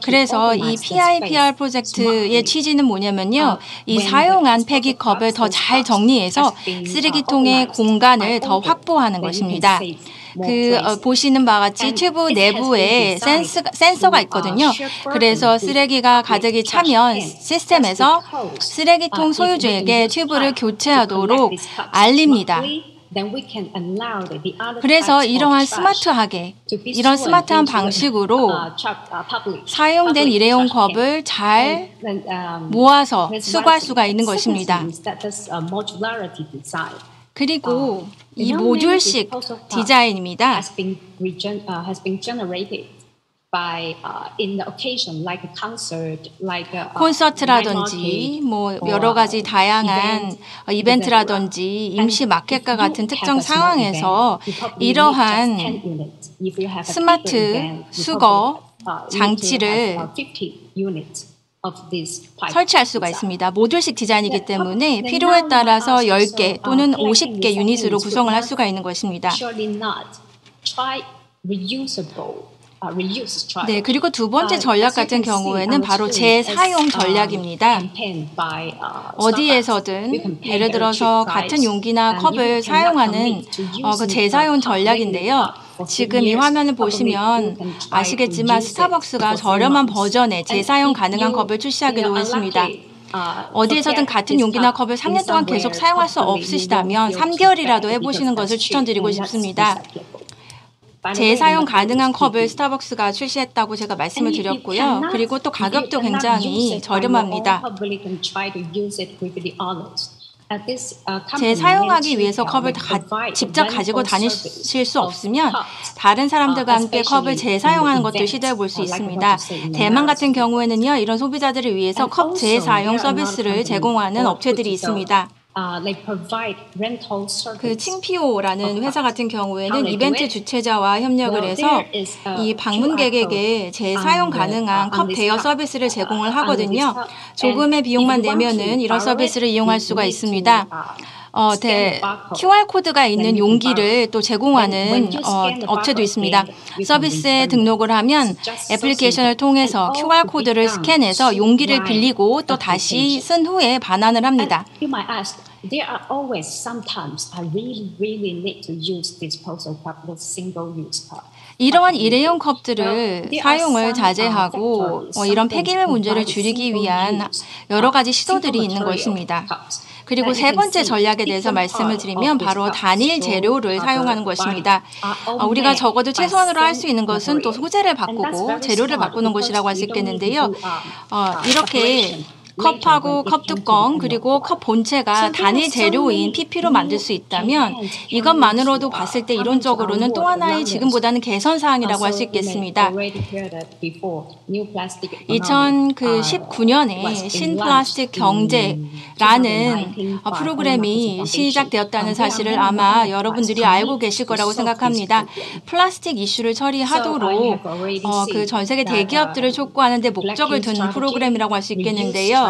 그래서 이 PIPR 프로젝트의 취지는 뭐냐면요. 이 사용한 폐기컵을 더 잘 정리해서 쓰레기통의 공간을 더 확보하는 것입니다. 보시는 바와 같이 튜브 내부에 센서가 있거든요. 그래서 쓰레기가 가득히 차면 시스템에서 쓰레기통 소유주에게 튜브를 교체하도록 알립니다. 그래서 이러한 스마트한 방식으로 사용된 일회용 컵을 잘 모아서 수거할 수가 있는 것입니다. 그리고 이 모듈식 디자인입니다. 콘서트라든지 여러 가지 다양한 이벤트라든지 임시 마켓과 같은 특정 상황에서 이러한 스마트 수거 장치를 설치할 수가 있습니다. 모듈식 디자인이기 때문에 필요에 따라서 10개 또는 50개 유닛으로 구성을 할 수가 있는 것입니다. 네, 그리고 두 번째 전략 같은 경우에는 바로 재사용 전략입니다. 어디에서든 예를 들어서 같은 용기나 컵을 사용하는 그 재사용 전략인데요. 지금 이 화면을 보시면 아시겠지만 스타벅스가 저렴한 버전의 재사용 가능한 컵을 출시하기로 했습니다. 어디에서든 같은 용기나 컵을 3년 동안 계속 사용할 수 없으시다면 3개월이라도 해보시는 것을 추천드리고 싶습니다. 재사용 가능한 컵을 스타벅스가 출시했다고 제가 말씀을 드렸고요. 그리고 또 가격도 굉장히 저렴합니다. 재사용하기 위해서 컵을 직접 가지고 다니실 수 없으면 다른 사람들과 함께 컵을 재사용하는 것도 시도해 볼 수 있습니다. 대만 같은 경우에는요, 이런 소비자들을 위해서 컵 재사용 서비스를 제공하는 업체들이 있습니다. 그 칭피오라는 회사 같은 경우에는 이벤트 주최자와 협력을 해서 이 방문객에게 재사용 가능한 컵 대여 서비스를 제공을 하거든요. 조금의 비용만 내면은 이런 서비스를 이용할 수가 있습니다. QR코드가 있는 용기를 또 제공하는 업체도 있습니다. 서비스에 등록을 하면 애플리케이션을 통해서 QR코드를 스캔해서 용기를 빌리고 또 다시 쓴 후에 반환을 합니다. There are always sometimes I really need to use disposal cup, the single-use cup. 이러한 일회용 컵들을 사용을 자제하고 이런 폐기물 문제를 줄이기 위한 여러 가지 시도들이 있는 것입니다. 그리고 세 번째 전략에 대해서 말씀을 드리면 바로 단일 재료를 사용하는 것입니다. 우리가 적어도 최소한으로 할 수 있는 것은 또 소재를 바꾸고 재료를 바꾸는 것이라고 할 수 있겠는데요. 이렇게 컵하고 컵 뚜껑 그리고 컵 본체가 단일 재료인 PP로 만들 수 있다면 이것만으로도 봤을 때 이론적으로는 또 하나의 지금보다는 개선 사항이라고 할 수 있겠습니다. 2019년에 신플라스틱 경제라는 프로그램이 시작되었다는 사실을 아마 여러분들이 알고 계실 거라고 생각합니다. 플라스틱 이슈를 처리하도록 그 전 세계 대기업들을 촉구하는 데 목적을 둔 프로그램이라고 할 수 있겠는데요.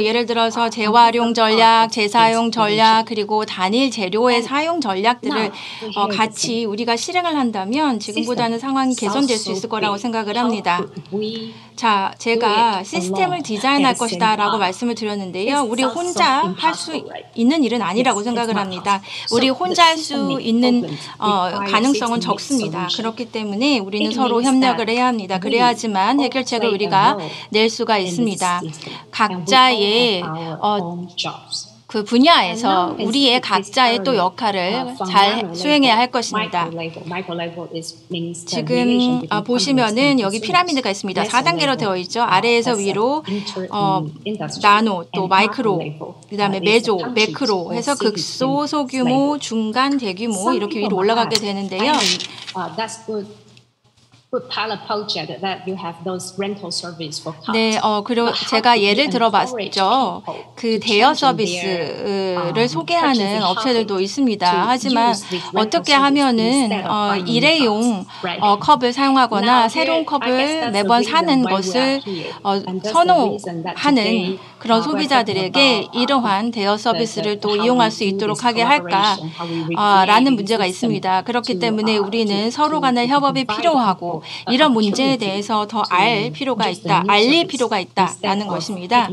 예를 들어서 재활용 전략, 재사용 전략, 그리고 단일 재료의 사용 전략들을 같이 우리가 실행을 한다면 지금보다는 상황이 개선될 수 있을 거라고 생각을 합니다. 자, 제가 시스템을 디자인할 것이다 라고 말씀을 드렸는데요. 우리 혼자 할 수 있는 일은 아니라고 생각을 합니다. 우리 혼자 할 수 있는 가능성은 적습니다. 그렇기 때문에 우리는 서로 협력을 해야 합니다. 그래야지만 해결책을 우리가 낼 수가 있습니다. 각자의 그 분야에서 우리의 각자의 또 역할을 잘 수행해야 할 것입니다. 지금 보시면은 여기 피라미드가 있습니다. 4단계로 되어 있죠. 아래에서 위로 나노, 또 마이크로, 그다음에 메조, 매크로 해서 극소, 소규모, 중간, 대규모 이렇게 위로 올라가게 되는데요. 네, 그리고 제가 예를 들어봤죠. 그 대여 서비스를 소개하는 업체들도 있습니다. 하지만 어떻게 하면은 일회용 컵을 사용하거나 새로운 컵을 매번 사는 것을 선호하는 그런 소비자들에게 이러한 대여 서비스를 또 이용할 수 있도록 하게 할까라는 문제가 있습니다. 그렇기 때문에 우리는 서로 간의 협업이 필요하고 이런 문제에 대해서 더 알릴 필요가 있다라는 것입니다.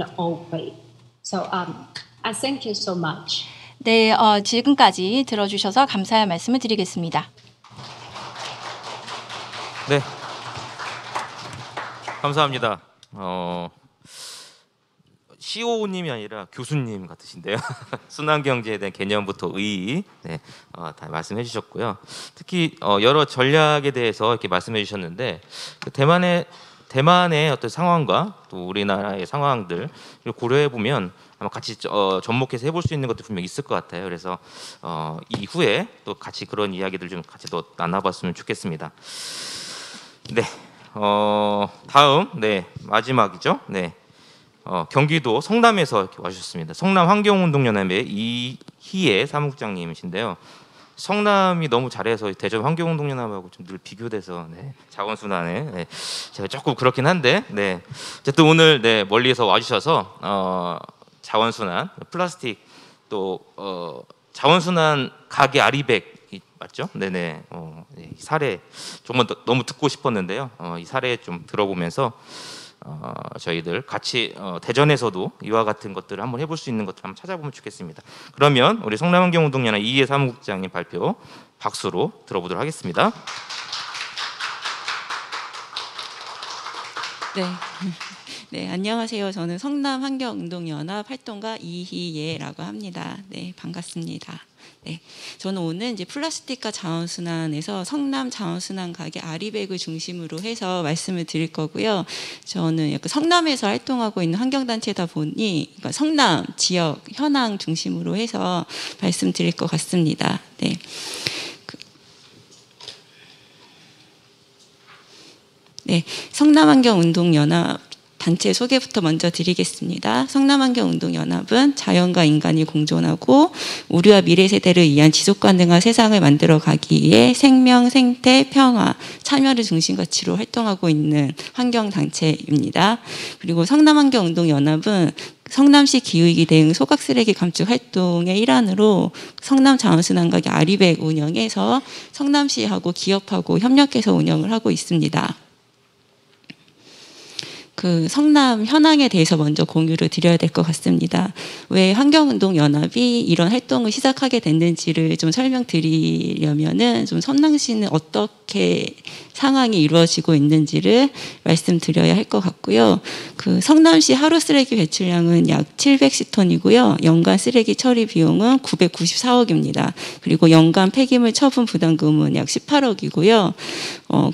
네, 지금까지 들어주셔서 감사의 말씀을 드리겠습니다. 네, 감사합니다. COO님이 아니라 교수님 같으신데요. 순환경제에 대한 개념부터 의의 다 말씀해 주셨고요. 특히 여러 전략에 대해서 이렇게 말씀해 주셨는데 대만의 어떤 상황과 또 우리나라의 상황들을 고려해 보면 아마 같이 접목해서 해볼 수 있는 것도 분명 있을 것 같아요. 그래서 이후에 또 같이 그런 이야기들 좀 같이 또 나눠봤으면 좋겠습니다. 네, 다음 마지막이죠. 네. 경기도 성남에서 이렇게 와주셨습니다. 성남 환경운동연합의 이희애 사무국장님이신데요. 성남이 너무 잘해서 대전 환경운동연합하고 좀 늘 비교돼서 네, 자원순환에 네, 제가 조금 그렇긴 한데 네, 어쨌든 오늘 네, 멀리서 와주셔서 자원순환, 플라스틱 또 자원순환 가게 아리백 맞죠? 네네. 이 사례 조금 너무 듣고 싶었는데요. 이 사례 좀 들어보면서 저희들 같이 대전에서도 이와 같은 것들을 한번 해볼 수 있는 것들 한번 찾아보면 좋겠습니다. 그러면 우리 성남환경운동연합 이해 사무국장님 발표 박수로 들어보도록 하겠습니다. 네. 네, 안녕하세요. 저는 성남환경운동연합 활동가 이희예라고 합니다. 네, 반갑습니다. 네, 저는 오늘 이제 플라스틱과 자원순환에서 성남 자원순환 가게 아리백을 중심으로 해서 말씀을 드릴 거고요. 저는 약간 성남에서 활동하고 있는 환경단체다 보니 그러니까 성남 지역 현황 중심으로 해서 말씀드릴 것 같습니다. 네. 네, 성남환경운동연합 단체 소개부터 먼저 드리겠습니다. 성남환경운동연합은 자연과 인간이 공존하고 우리와 미래 세대를 위한 지속가능한 세상을 만들어가기 위해 생명, 생태, 평화, 참여를 중심 가치로 활동하고 있는 환경단체입니다. 그리고 성남환경운동연합은 성남시 기후위기 대응 소각쓰레기 감축 활동의 일환으로 성남 자원순환가게 아리백 운영해서 성남시하고 기업하고 협력해서 운영을 하고 있습니다. 그 성남 현황에 대해서 먼저 공유를 드려야 될 것 같습니다. 왜 환경운동연합이 이런 활동을 시작하게 됐는지를 좀 설명드리려면은 좀 성남시는 어떻게 상황이 이루어지고 있는지를 말씀드려야 할 것 같고요. 그 성남시 하루 쓰레기 배출량은 약 710톤이고요. 연간 쓰레기 처리 비용은 994억입니다. 그리고 연간 폐기물 처분 부담금은 약 18억이고요.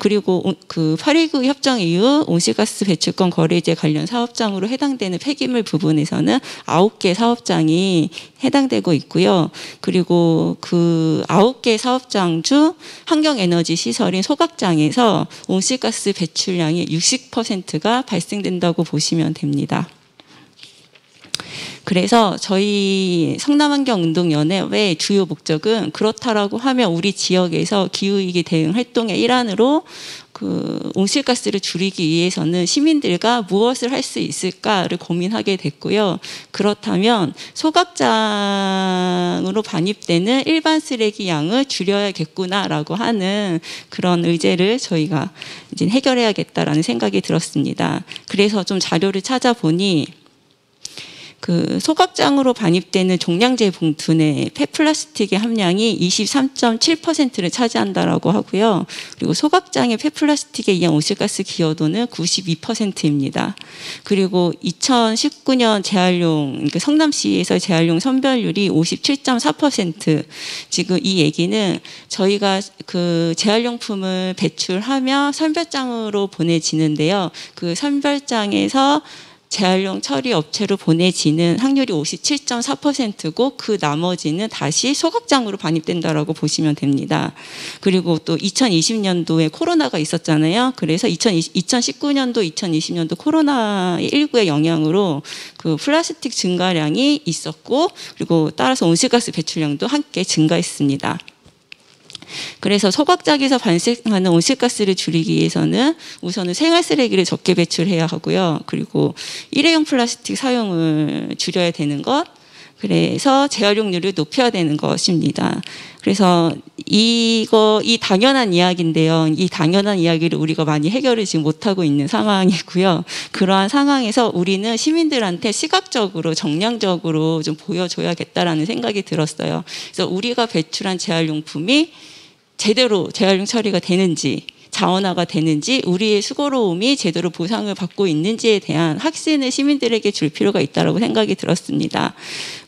그리고 그 8.19 협정 이후 온실가스 배출권 거래제 관련 사업장으로 해당되는 폐기물 부분에서는 9개 사업장이 해당되고 있고요. 그리고 그 9개 사업장 중 환경에너지 시설인 소각장에서 온실가스 배출량의 60%가 발생된다고 보시면 됩니다. 그래서 저희 성남환경운동연합의 주요 목적은 그렇다라고 하면 우리 지역에서 기후위기 대응 활동의 일환으로 그 온실가스를 줄이기 위해서는 시민들과 무엇을 할 수 있을까를 고민하게 됐고요. 그렇다면 소각장으로 반입되는 일반 쓰레기 양을 줄여야겠구나라고 하는 그런 의제를 저희가 이제 해결해야겠다라는 생각이 들었습니다. 그래서 좀 자료를 찾아보니 그 소각장으로 반입되는 종량제 봉투 내 폐플라스틱의 함량이 23.7%를 차지한다라고 하고요. 그리고 소각장의 폐플라스틱에 의한 온실가스 기여도는 92%입니다. 그리고 2019년 재활용, 그러니까 성남시에서 재활용 선별률이 57.4%. 지금 이 얘기는 저희가 그 재활용품을 배출하며 선별장으로 보내지는데요. 그 선별장에서 재활용 처리 업체로 보내지는 확률이 57.4%고 그 나머지는 다시 소각장으로 반입된다라고 보시면 됩니다. 그리고 또 2020년도에 코로나가 있었잖아요. 그래서 2019년도, 2020년도 코로나19의 영향으로 그 플라스틱 증가량이 있었고 그리고 따라서 온실가스 배출량도 함께 증가했습니다. 그래서 소각장에서 발생하는 온실가스를 줄이기 위해서는 우선은 생활 쓰레기를 적게 배출해야 하고요. 그리고 일회용 플라스틱 사용을 줄여야 되는 것, 그래서 재활용률을 높여야 되는 것입니다. 그래서 이 당연한 이야기인데요. 이 당연한 이야기를 우리가 많이 해결을 지금 못하고 있는 상황이고요. 그러한 상황에서 우리는 시민들한테 시각적으로 정량적으로 좀 보여줘야겠다라는 생각이 들었어요. 그래서 우리가 배출한 재활용품이 제대로 재활용 처리가 되는지 자원화가 되는지 우리의 수고로움이 제대로 보상을 받고 있는지에 대한 확신을 시민들에게 줄 필요가 있다고 생각이 들었습니다.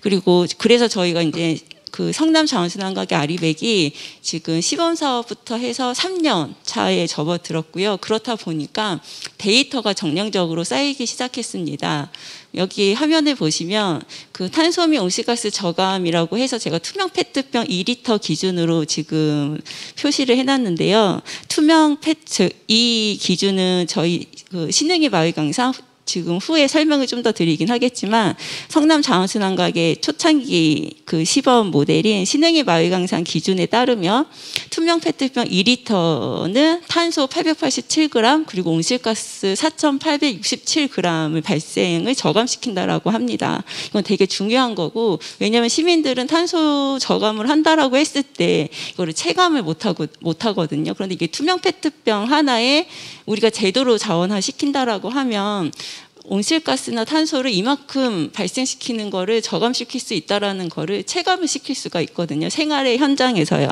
그리고 그래서 저희가 이제 그 성남 자원순환가게 아리백이 지금 시범 사업부터 해서 3년 차에 접어들었고요. 그렇다 보니까 데이터가 정량적으로 쌓이기 시작했습니다. 여기 화면을 보시면 그 탄소 및 온실가스 저감이라고 해서 제가 투명 페트병 2리터 기준으로 지금 표시를 해놨는데요. 투명 페트 이 기준은 저희 그 신흥이 마을 강상 지금 후에 설명을 좀 더 드리긴 하겠지만 성남 자원순환가게 초창기 그 시범 모델인 신흥희 마을강산 기준에 따르면 투명 페트병 2리터는 탄소 887g 그리고 온실가스 4,867g의 발생을 저감시킨다라고 합니다. 이건 되게 중요한 거고 왜냐하면 시민들은 탄소 저감을 한다라고 했을 때 이거를 체감을 못하거든요. 그런데 이게 투명 페트병 하나에 우리가 제도로 자원화 시킨다라고 하면 온실가스나 탄소를 이만큼 발생시키는 거를 저감시킬 수 있다라는 거를 체감을 시킬 수가 있거든요. 생활의 현장에서요.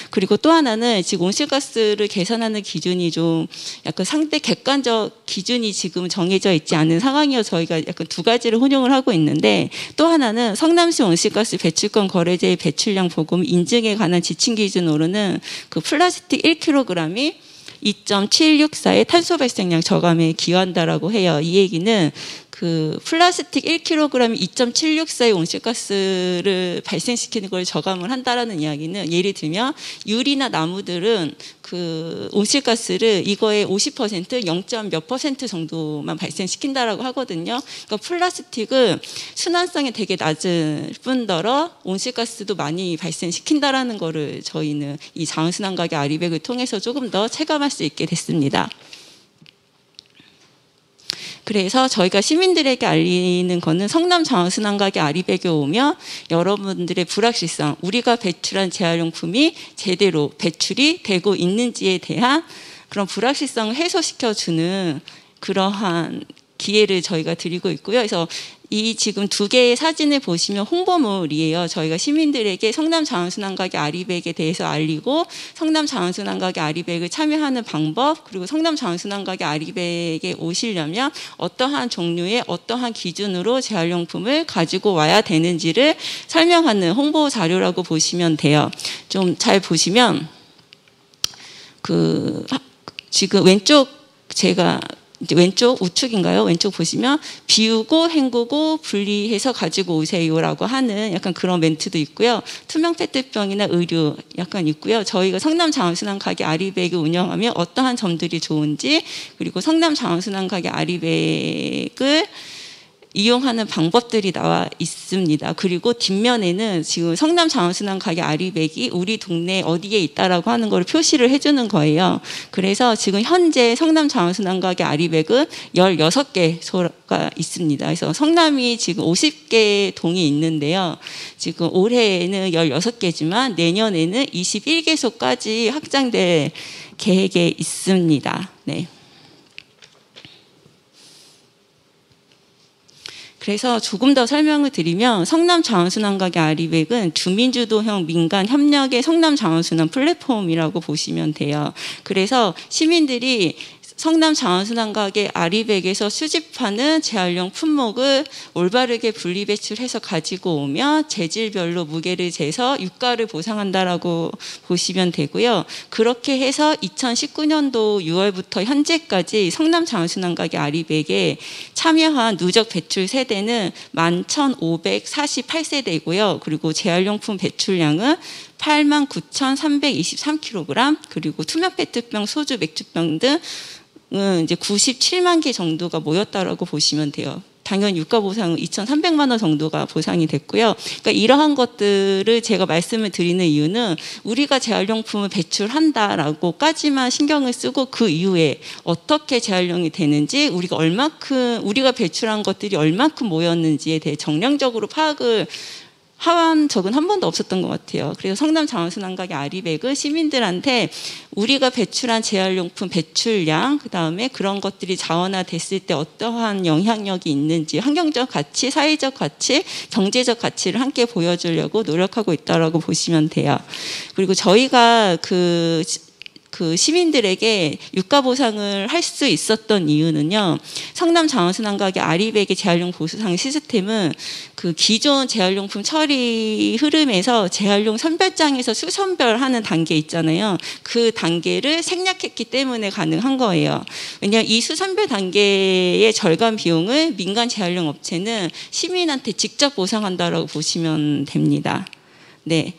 그리고 또 하나는 지금 온실가스를 계산하는 기준이 좀 약간 상대 객관적 기준이 지금 정해져 있지 않은 상황이어서 저희가 약간 두 가지를 혼용을 하고 있는데 또 하나는 성남시 온실가스 배출권 거래제의 배출량 보금 인증에 관한 지침 기준으로는 그 플라스틱 1kg이 2.764의 탄소 발생량 저감에 기여한다라고 해요. 이 얘기는 그 플라스틱 1kg이 2.764의 온실가스를 발생시키는 걸 저감을 한다라는 이야기는 예를 들면 유리나 나무들은 그 온실가스를 이거의 50% 0. 몇 % 정도만 발생시킨다라고 하거든요. 그러니까 플라스틱은 순환성이 되게 낮을 뿐더러 온실가스도 많이 발생시킨다라는 거를 저희는 이 자원순환가게 아리백을 통해서 조금 더 체감할 수 있게 됐습니다. 그래서 저희가 시민들에게 알리는 거는 성남 자원순환가게 아리백에 오면 여러분들의 불확실성, 우리가 배출한 재활용품이 제대로 배출이 되고 있는지에 대한 그런 불확실성을 해소시켜주는 그러한 기회를 저희가 드리고 있고요. 그래서 이 지금 두 개의 사진을 보시면 홍보물이에요. 저희가 시민들에게 성남 자원순환가게 아리백에 대해서 알리고 성남 자원순환가게 아리백을 참여하는 방법 그리고 성남 자원순환가게 아리백에 오시려면 어떠한 종류의 어떠한 기준으로 재활용품을 가지고 와야 되는지를 설명하는 홍보 자료라고 보시면 돼요. 좀 잘 보시면 그 지금 왼쪽 제가 이제 왼쪽 우측인가요? 왼쪽 보시면 비우고 헹구고 분리해서 가지고 오세요라고 하는 약간 그런 멘트도 있고요. 투명 페트병이나 의류 약간 있고요. 저희가 성남 자원순환가게 아리백을 운영하면 어떠한 점들이 좋은지 그리고 성남 자원순환가게 아리백을 이용하는 방법들이 나와 있습니다. 그리고 뒷면에는 지금 성남 자원순환가게 아리백이 우리 동네 어디에 있다라고 하는 걸 표시를 해주는 거예요. 그래서 지금 현재 성남 자원순환가게 아리백은 16개소가 있습니다. 그래서 성남이 지금 50개 동이 있는데요. 지금 올해에는 16개지만 내년에는 21개소까지 확장될 계획에 있습니다. 네. 그래서 조금 더 설명을 드리면 성남 자원순환가게 아리백은 주민주도형 민간 협력의 성남 자원순환 플랫폼이라고 보시면 돼요. 그래서 시민들이 성남 자원순환가게 아리백에서 수집하는 재활용 품목을 올바르게 분리배출해서 가지고 오면 재질별로 무게를 재서 유가를 보상한다라고 보시면 되고요. 그렇게 해서 2019년도 6월부터 현재까지 성남 자원순환가게 아리백에 참여한 누적 배출 세대는 11,548세대이고요. 그리고 재활용품 배출량은 89,323kg 그리고 투명 페트병, 소주, 맥주병 등 이제 97만 개 정도가 모였다라고 보시면 돼요. 당연히 유가 보상은 2,300만 원 정도가 보상이 됐고요. 그러니까 이러한 것들을 제가 말씀을 드리는 이유는 우리가 재활용품을 배출한다라고까지만 신경을 쓰고 그 이후에 어떻게 재활용이 되는지 우리가 배출한 것들이 얼마큼 모였는지에 대해 정량적으로 파악을 한 적은 한 번도 없었던 것 같아요. 그래서 성남 자원순환가게 아리백은 시민들한테 우리가 배출한 재활용품 배출량, 그다음에 그런 것들이 자원화됐을 때 어떠한 영향력이 있는지 환경적 가치, 사회적 가치, 경제적 가치를 함께 보여주려고 노력하고 있다고 보시면 돼요. 그리고 저희가 그 시민들에게 유가 보상을 할 수 있었던 이유는요. 성남 자원순환가게 아리백의 재활용 보상 시스템은 그 기존 재활용품 처리 흐름에서 재활용 선별장에서 수선별하는 단계 있잖아요. 그 단계를 생략했기 때문에 가능한 거예요. 왜냐하면 이 수선별 단계의 절감 비용을 민간 재활용 업체는 시민한테 직접 보상한다라고 보시면 됩니다. 네,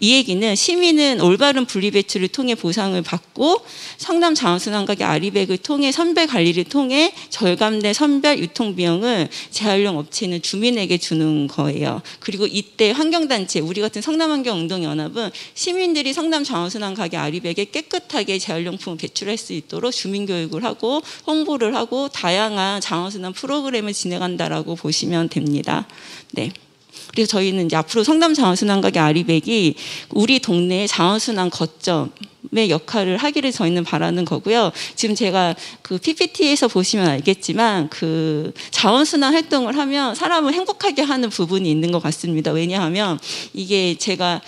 이 얘기는 시민은 올바른 분리배출을 통해 보상을 받고 성남 자원순환가게 아리백을 통해 선별 관리를 통해 절감된 선별 유통 비용을 재활용 업체는 주민에게 주는 거예요. 그리고 이때 환경단체, 우리 같은 성남환경운동연합은 시민들이 성남 자원순환가게 아리백에 깨끗하게 재활용품을 배출할 수 있도록 주민교육을 하고 홍보를 하고 다양한 자원순환 프로그램을 진행한다라고 보시면 됩니다. 네. 그래서 저희는 이제 앞으로 성남 자원순환가게 아리백이 우리 동네의 자원순환 거점의 역할을 하기를 저희는 바라는 거고요. 지금 제가 그 PPT에서 보시면 알겠지만 그 자원순환 활동을 하면 사람을 행복하게 하는 부분이 있는 것 같습니다. 왜냐하면 이게 제가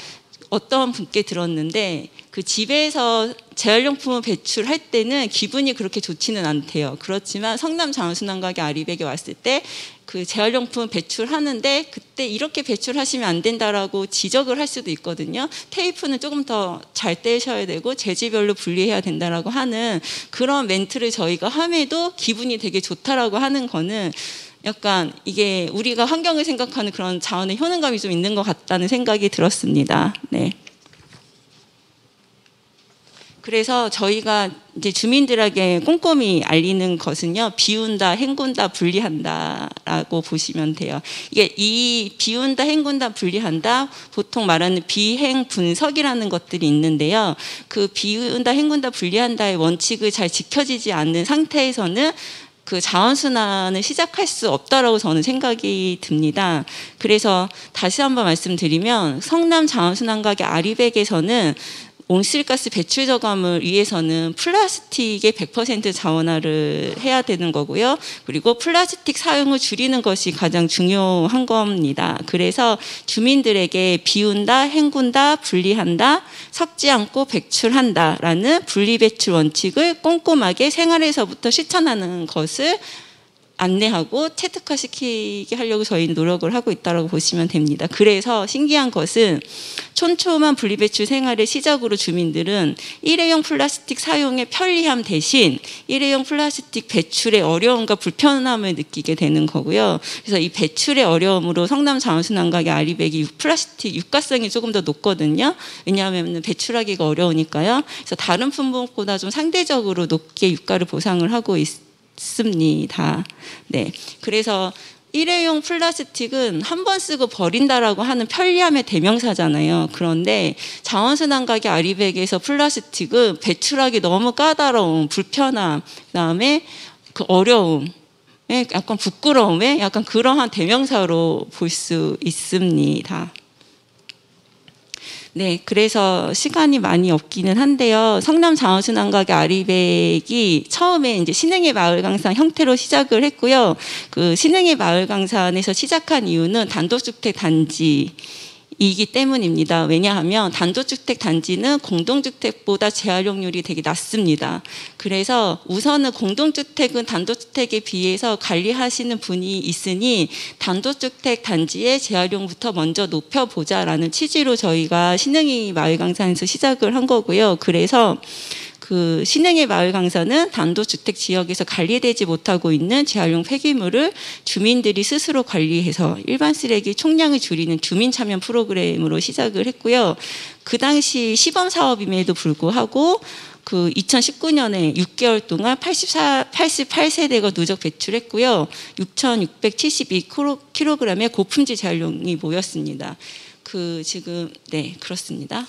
어떤 분께 들었는데 그 집에서 재활용품을 배출할 때는 기분이 그렇게 좋지는 않대요. 그렇지만 성남 자원순환가게 아리백에 왔을 때 그 재활용품 배출하는데 그때 이렇게 배출하시면 안 된다라고 지적을 할 수도 있거든요. 테이프는 조금 더 잘 떼셔야 되고 재질별로 분리해야 된다라고 하는 그런 멘트를 저희가 함에도 기분이 되게 좋다라고 하는 거는 약간 이게 우리가 환경을 생각하는 그런 자원의 효능감이 좀 있는 것 같다는 생각이 들었습니다. 네. 그래서 저희가 이제 주민들에게 꼼꼼히 알리는 것은요, 비운다, 헹군다, 분리한다라고 보시면 돼요. 이게 이 비운다, 헹군다, 분리한다, 보통 말하는 비행 분석이라는 것들이 있는데요. 그 비운다, 헹군다, 분리한다의 원칙을 잘 지켜지지 않는 상태에서는 그 자원순환을 시작할 수 없다라고 저는 생각이 듭니다. 그래서 다시 한번 말씀드리면 성남 자원순환가게 아리백에서는 온실가스 배출 저감을 위해서는 플라스틱의 100% 자원화를 해야 되는 거고요. 그리고 플라스틱 사용을 줄이는 것이 가장 중요한 겁니다. 그래서 주민들에게 비운다, 헹군다, 분리한다, 섞지 않고 배출한다라는 분리배출 원칙을 꼼꼼하게 생활에서부터 실천하는 것을 안내하고 체득화시키게 하려고 저희는 노력을 하고 있다고 보시면 됩니다. 그래서 신기한 것은 촘촘한 분리배출 생활의 시작으로 주민들은 일회용 플라스틱 사용의 편리함 대신 일회용 플라스틱 배출의 어려움과 불편함을 느끼게 되는 거고요. 그래서 이 배출의 어려움으로 성남 자원순환가게 아리백이 플라스틱 유가성이 조금 더 높거든요. 왜냐하면 배출하기가 어려우니까요. 그래서 다른 품목보다 좀 상대적으로 높게 유가를 보상을 하고 있습니다. 네, 그래서 일회용 플라스틱은 한 번 쓰고 버린다라고 하는 편리함의 대명사잖아요. 그런데 자원순환가게 아리백에서 플라스틱은 배출하기 너무 까다로움, 불편함, 그다음에 그 어려움, 약간 부끄러움에 약간 그러한 대명사로 볼 수 있습니다. 네, 그래서 시간이 많이 없기는 한데요. 성남 자원순환가게 아리백이 처음에 이제 신흥의 마을 강산 형태로 시작을 했고요. 그 신흥의 마을 강산에서 시작한 이유는 단독주택 단지 이기 때문입니다. 왜냐하면 단독주택 단지는 공동주택보다 재활용률이 되게 낮습니다. 그래서 우선은 공동주택은 단독주택에 비해서 관리하시는 분이 있으니 단독주택 단지의 재활용부터 먼저 높여보자라는 취지로 저희가 신흥이 마을 강산에서 시작을 한 거고요. 그래서 그 신흥의 마을 강산은 단독주택 지역에서 관리되지 못하고 있는 재활용 폐기물을 주민들이 스스로 관리해서 일반 쓰레기 총량을 줄이는 주민 참여 프로그램으로 시작을 했고요. 그 당시 시범 사업임에도 불구하고 그 2019년에 6개월 동안 88세대가 누적 배출했고요. 6,672kg의 고품질 재활용이 모였습니다. 그 지금 네, 그렇습니다.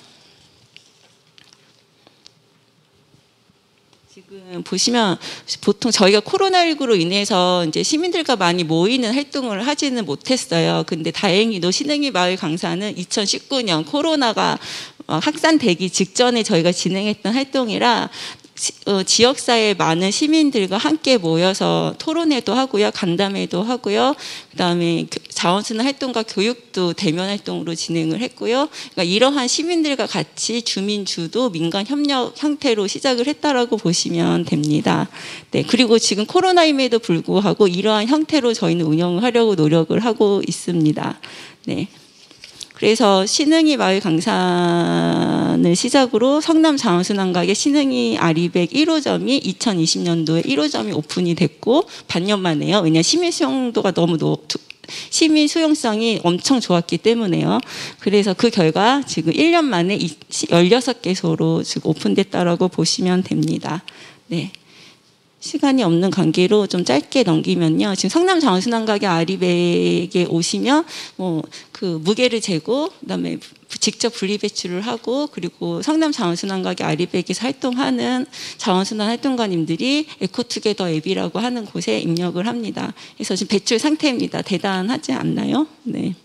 지금 보시면 보통 저희가 코로나19로 인해서 이제 시민들과 많이 모이는 활동을 하지는 못했어요. 근데 다행히도 신흥이 마을 강사는 2019년 코로나가 확산되기 직전에 저희가 진행했던 활동이라 지역사회 많은 시민들과 함께 모여서 토론회도 하고요, 간담회도 하고요, 그다음에 자원순환 활동과 교육도 대면 활동으로 진행을 했고요. 그러니까 이러한 시민들과 같이 주민주도 민간 협력 형태로 시작을 했다라고 보시면 됩니다. 네, 그리고 지금 코로나임에도 불구하고 이러한 형태로 저희는 운영을 하려고 노력을 하고 있습니다. 네. 그래서 신흥이 마을 강산을 시작으로 성남 자원순환가게 신흥이 아리백 1호점이 2020년도에 1호점이 오픈이 됐고 반년 만에요. 왜냐하면 시민 수용도가 너무 시민 수용성이 엄청 좋았기 때문에요. 그래서 그 결과 지금 1년 만에 16개소로 지금 오픈됐다라고 보시면 됩니다. 네. 시간이 없는 관계로 좀 짧게 넘기면요. 지금 성남 장수난가게 아리백에 오시면 뭐 그 무게를 재고 그다음에 직접 분리 배출을 하고 그리고 성남 장수난가게 아리백에서 활동하는 자원순환 활동가님들이 에코투게더 앱이라고 하는 곳에 입력을 합니다. 그래서 지금 배출 상태입니다. 대단하지 않나요? 네.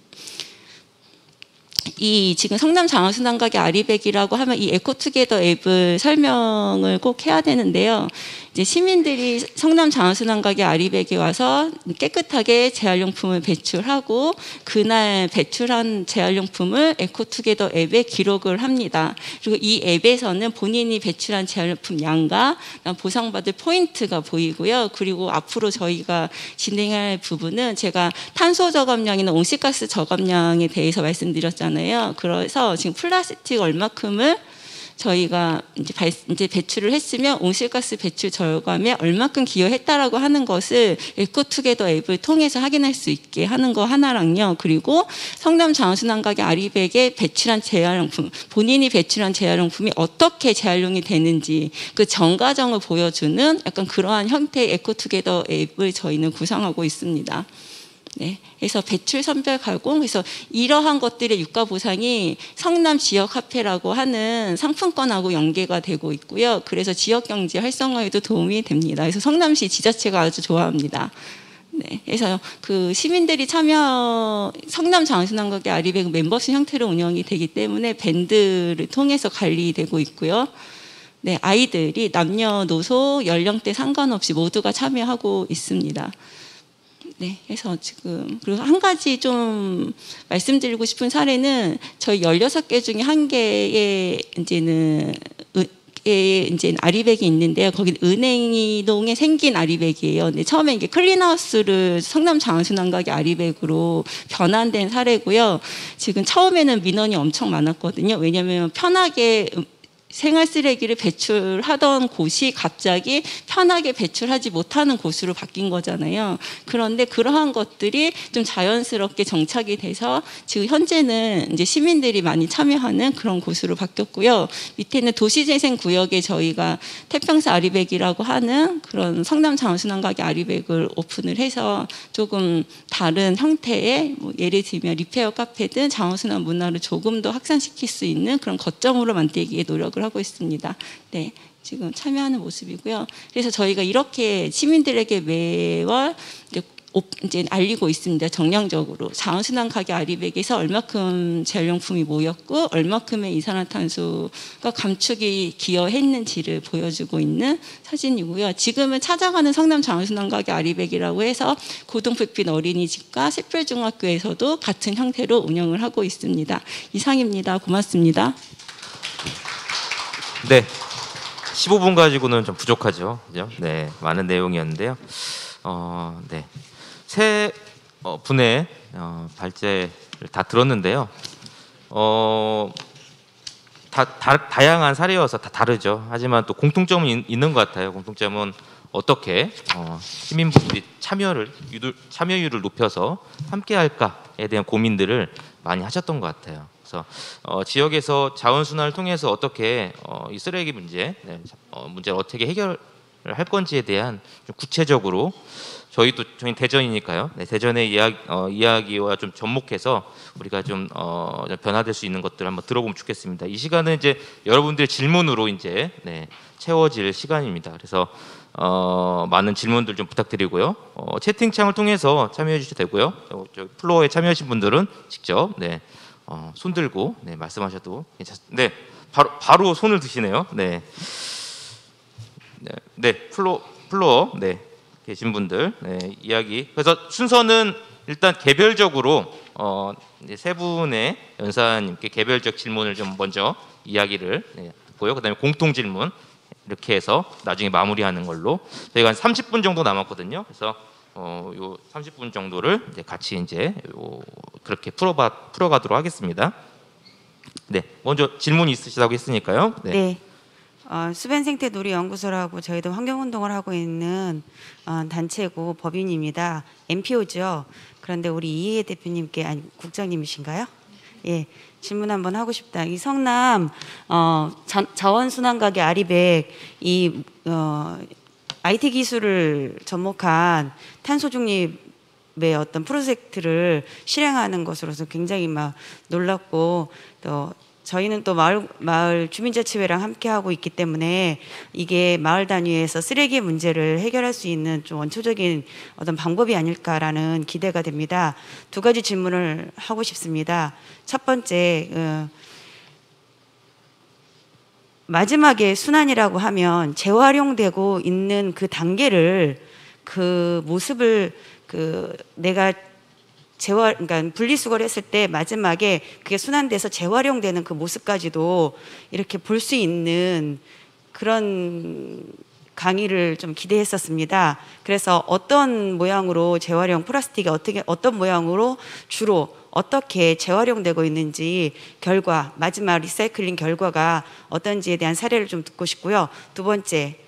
이 지금 성남 장원순환가게 아리백이라고 하면 이 에코투게더 앱을 설명을 꼭 해야 되는데요. 이제 시민들이 성남 장원순환가게 아리백에 와서 깨끗하게 재활용품을 배출하고 그날 배출한 재활용품을 에코투게더 앱에 기록을 합니다. 그리고 이 앱에서는 본인이 배출한 재활용품 양과 보상받을 포인트가 보이고요. 그리고 앞으로 저희가 진행할 부분은 제가 탄소 저감량이나 온실가스 저감량에 대해서 말씀드렸잖아요. 그래서 지금 플라스틱 얼마큼을 저희가 이제 배출을 했으면 온실가스 배출 절감에 얼마큼 기여했다라고 하는 것을 에코투게더 앱을 통해서 확인할 수 있게 하는 거 하나랑요. 그리고 성남 장원순환가게 아리백에 배출한 재활용품, 본인이 배출한 재활용품이 어떻게 재활용이 되는지 그 전 과정을 보여주는 약간 그러한 형태의 에코투게더 앱을 저희는 구상하고 있습니다. 네, 그래서 배출 선별 가공, 그래서 이러한 것들의 유가 보상이 성남 지역 화폐라고 하는 상품권하고 연계가 되고 있고요. 그래서 지역 경제 활성화에도 도움이 됩니다. 그래서 성남시 지자체가 아주 좋아합니다. 네, 그래서 그 시민들이 참여 성남 장원순환가게 아리백 멤버십 형태로 운영이 되기 때문에 밴드를 통해서 관리되고 있고요. 네, 아이들이 남녀노소 연령대 상관없이 모두가 참여하고 있습니다. 네, 그래서 지금 그리고 한 가지 좀 말씀드리고 싶은 사례는 저희 16개 중에 한 개의 이제는 아리백이 있는데요. 거기 은행이동에 생긴 아리백이에요. 근데 처음에 이게 클린하우스를 성남 장원순환가게 아리백으로 변환된 사례고요. 지금 처음에는 민원이 엄청 많았거든요. 왜냐하면 편하게 생활 쓰레기를 배출하던 곳이 갑자기 편하게 배출하지 못하는 곳으로 바뀐 거잖아요. 그런데 그러한 것들이 좀 자연스럽게 정착이 돼서 지금 현재는 이제 시민들이 많이 참여하는 그런 곳으로 바뀌었고요. 밑에는 도시재생구역에 저희가 태평사 아리백이라고 하는 그런 성남 장원순환가게 아리백을 오픈을 해서 조금 다른 형태의 뭐 예를 들면 리페어 카페든 장원순환 문화를 조금 더 확산시킬 수 있는 그런 거점으로 만들기에 노력을 하고 있습니다. 네, 지금 참여하는 모습이고요. 그래서 저희가 이렇게 시민들에게 매월 이제 알리고 있습니다. 정량적으로 장원순환가게 아리백에서 얼마큼 재활용품이 모였고 얼마큼의 이산화탄소가 감축이 기여했는지를 보여주고 있는 사진이고요. 지금은 찾아가는 성남 장원순환가게 아리백이라고 해서 고등부빛 어린이집과 샛별중학교에서도 같은 형태로 운영을 하고 있습니다. 이상입니다. 고맙습니다. 네, 15분 가지고는 좀 부족하죠. 그죠? 네, 많은 내용이었는데요. 네, 세 분의 발제를 다 들었는데요. 다양한 사례여서 다 다르죠. 하지만 또 공통점은 있는 것 같아요. 공통점은 어떻게 시민분들이 참여율을 높여서 함께할까에 대한 고민들을 많이 하셨던 것 같아요. 그래서 지역에서 자원순환을 통해서 어떻게 이 쓰레기 문제를 어떻게 해결할 건지에 대한 좀 구체적으로 저희는 대전이니까요. 네, 대전의 이야기와 좀 접목해서 우리가 좀 변화될 수 있는 것들을 한번 들어보면 좋겠습니다. 이 시간은 이제 여러분들의 질문으로 이제 채워질 시간입니다. 그래서 많은 질문들 좀 부탁드리고요. 채팅창을 통해서 참여해 주셔도 되고요. 플로어에 참여하신 분들은 직접 손 들고 말씀하셔도 괜찮습니다. 네, 바로 손을 드시네요. 네, 플로어 계신 분들 이야기. 그래서 순서는 일단 개별적으로 이제 세 분의 연사님께 개별적 질문을 좀 먼저 이야기를 듣고요. 그다음에 공통 질문 이렇게 해서 나중에 마무리하는 걸로. 저희가 한 30분 정도 남았거든요. 그래서 요 30분 정도를 이제 같이 이제 그렇게 풀어가도록 하겠습니다. 네, 먼저 질문 있으시다고 했으니까요. 네. 수변생태놀이연구소라고 저희도 환경운동을 하고 있는 단체고 법인입니다. NPO죠. 그런데 우리 이해 대표님께, 아니 국장님이신가요? 예, 질문 한번 하고 싶다. 이 성남 자원순환가게 아리백 이 IT 기술을 접목한 탄소 중립의 어떤 프로젝트를 실행하는 것으로서 굉장히 막 놀랍고, 또 저희는 또 마을 주민자치회랑 함께 하고 있기 때문에 이게 마을 단위에서 쓰레기 문제를 해결할 수 있는 좀 원초적인 어떤 방법이 아닐까라는 기대가 됩니다. 두 가지 질문을 하고 싶습니다. 첫 번째, 마지막에 순환이라고 하면 재활용되고 있는 그 모습을 내가 그러니까 분리수거를 했을 때 마지막에 그게 순환돼서 재활용되는 그 모습까지도 이렇게 볼 수 있는 그런 강의를 좀 기대했었습니다. 그래서 어떤 모양으로 재활용 플라스틱이 어떤 모양으로 주로 어떻게 재활용되고 있는지 결과, 마지막 리사이클링 결과가 어떤지에 대한 사례를 좀 듣고 싶고요. 두 번째,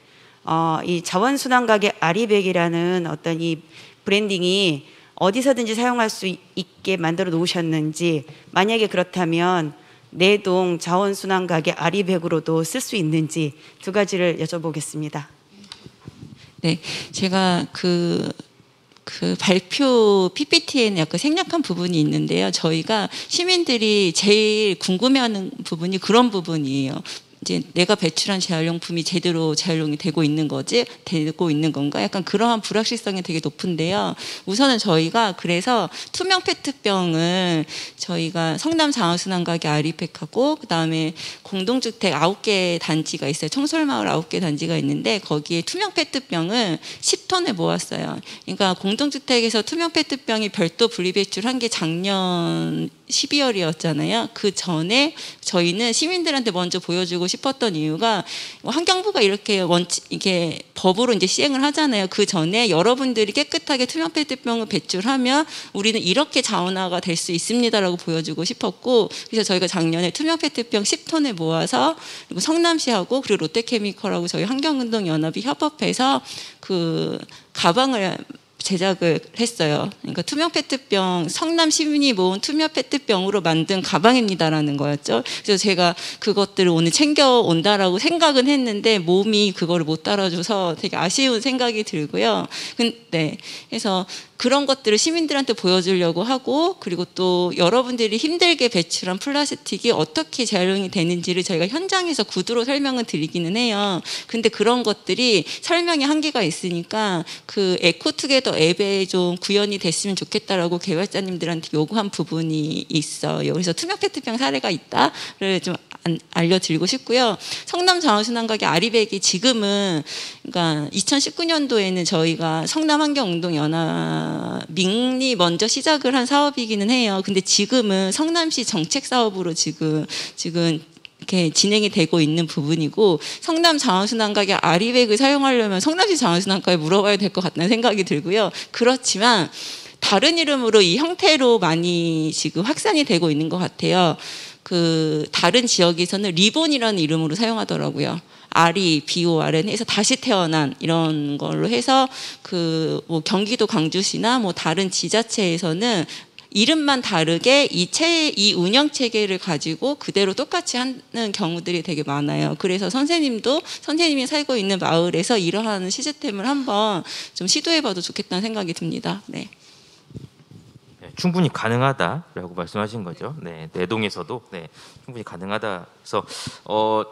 이 자원순환가게 아리백이라는 어떤 이 브랜딩이 어디서든지 사용할 수 있게 만들어 놓으셨는지, 만약에 그렇다면 내동 자원순환가게 아리백으로도 쓸 수 있는지 두 가지를 여쭤보겠습니다. 네, 제가 그 발표 PPT에는 약간 생략한 부분이 있는데요. 저희가 시민들이 제일 궁금해하는 부분이 그런 부분이에요. 이제 내가 배출한 재활용품이 제대로 재활용이 되고 있는 건가? 약간 그러한 불확실성이 되게 높은데요. 우선은 저희가 그래서 투명 페트병을 저희가 성남 자원순환가게 아리백하고 그다음에 공동주택 9개 단지가 있어요. 청솔마을 9개 단지가 있는데 거기에 투명 페트병을 10톤을 모았어요. 그러니까 공동주택에서 투명 페트병이 별도 분리배출한 게 작년 12월이었잖아요. 그 전에 저희는 시민들한테 먼저 보여주고 싶었던 이유가 환경부가 이렇게 법으로 이제 시행을 하잖아요. 그 전에 여러분들이 깨끗하게 투명 페트병을 배출하면 우리는 이렇게 자원화가 될 수 있습니다라고 보여주고 싶었고, 그래서 저희가 작년에 투명 페트병 10톤을 모아서 그리고 성남시하고 그리고 롯데케미컬하고 저희 환경운동연합이 협업해서 그 가방을 제작을 했어요. 그러니까 투명 페트병, 성남 시민이 모은 투명 페트병으로 만든 가방입니다라는 거였죠. 그래서 제가 그것들을 오늘 챙겨온다라고 생각은 했는데 몸이 그거를 못 따라줘서 되게 아쉬운 생각이 들고요. 근데 그래서 그런 것들을 시민들한테 보여주려고 하고, 그리고 또 여러분들이 힘들게 배출한 플라스틱이 어떻게 재활용이 되는지를 저희가 현장에서 구두로 설명을 드리기는 해요. 근데 그런 것들이 설명의 한계가 있으니까 그 에코투게더 앱에 좀 구현이 됐으면 좋겠다라고 개발자님들한테 요구한 부분이 있어요. 그래서 투명 페트병 사례가 있다를 좀 알려드리고 싶고요. 성남 자원순환가게 아리백이 지금은 그러니까 2019년도에는 저희가 성남환경운동연합 민이 먼저 시작을 한 사업이기는 해요. 근데 지금은 성남시 정책 사업으로 지금 이렇게 진행이 되고 있는 부분이고, 성남 자원순환가게 아리백을 사용하려면 성남시 자원순환과에 물어봐야 될 것 같다는 생각이 들고요. 그렇지만 다른 이름으로 이 형태로 많이 지금 확산이 되고 있는 것 같아요. 그 다른 지역에서는 리본이라는 이름으로 사용하더라고요. REBORN 해서 다시 태어난 이런 걸로 해서 그 뭐 경기도 광주시나 뭐 다른 지자체에서는 이름만 다르게 이 운영 체계를 가지고 그대로 똑같이 하는 경우들이 되게 많아요. 그래서 선생님이 살고 있는 마을에서 이러한 시스템을 한번 좀 시도해봐도 좋겠다는 생각이 듭니다. 네. 충분히 가능하다라고 말씀하신 거죠. 네, 내동에서도 충분히 가능하다. 그래서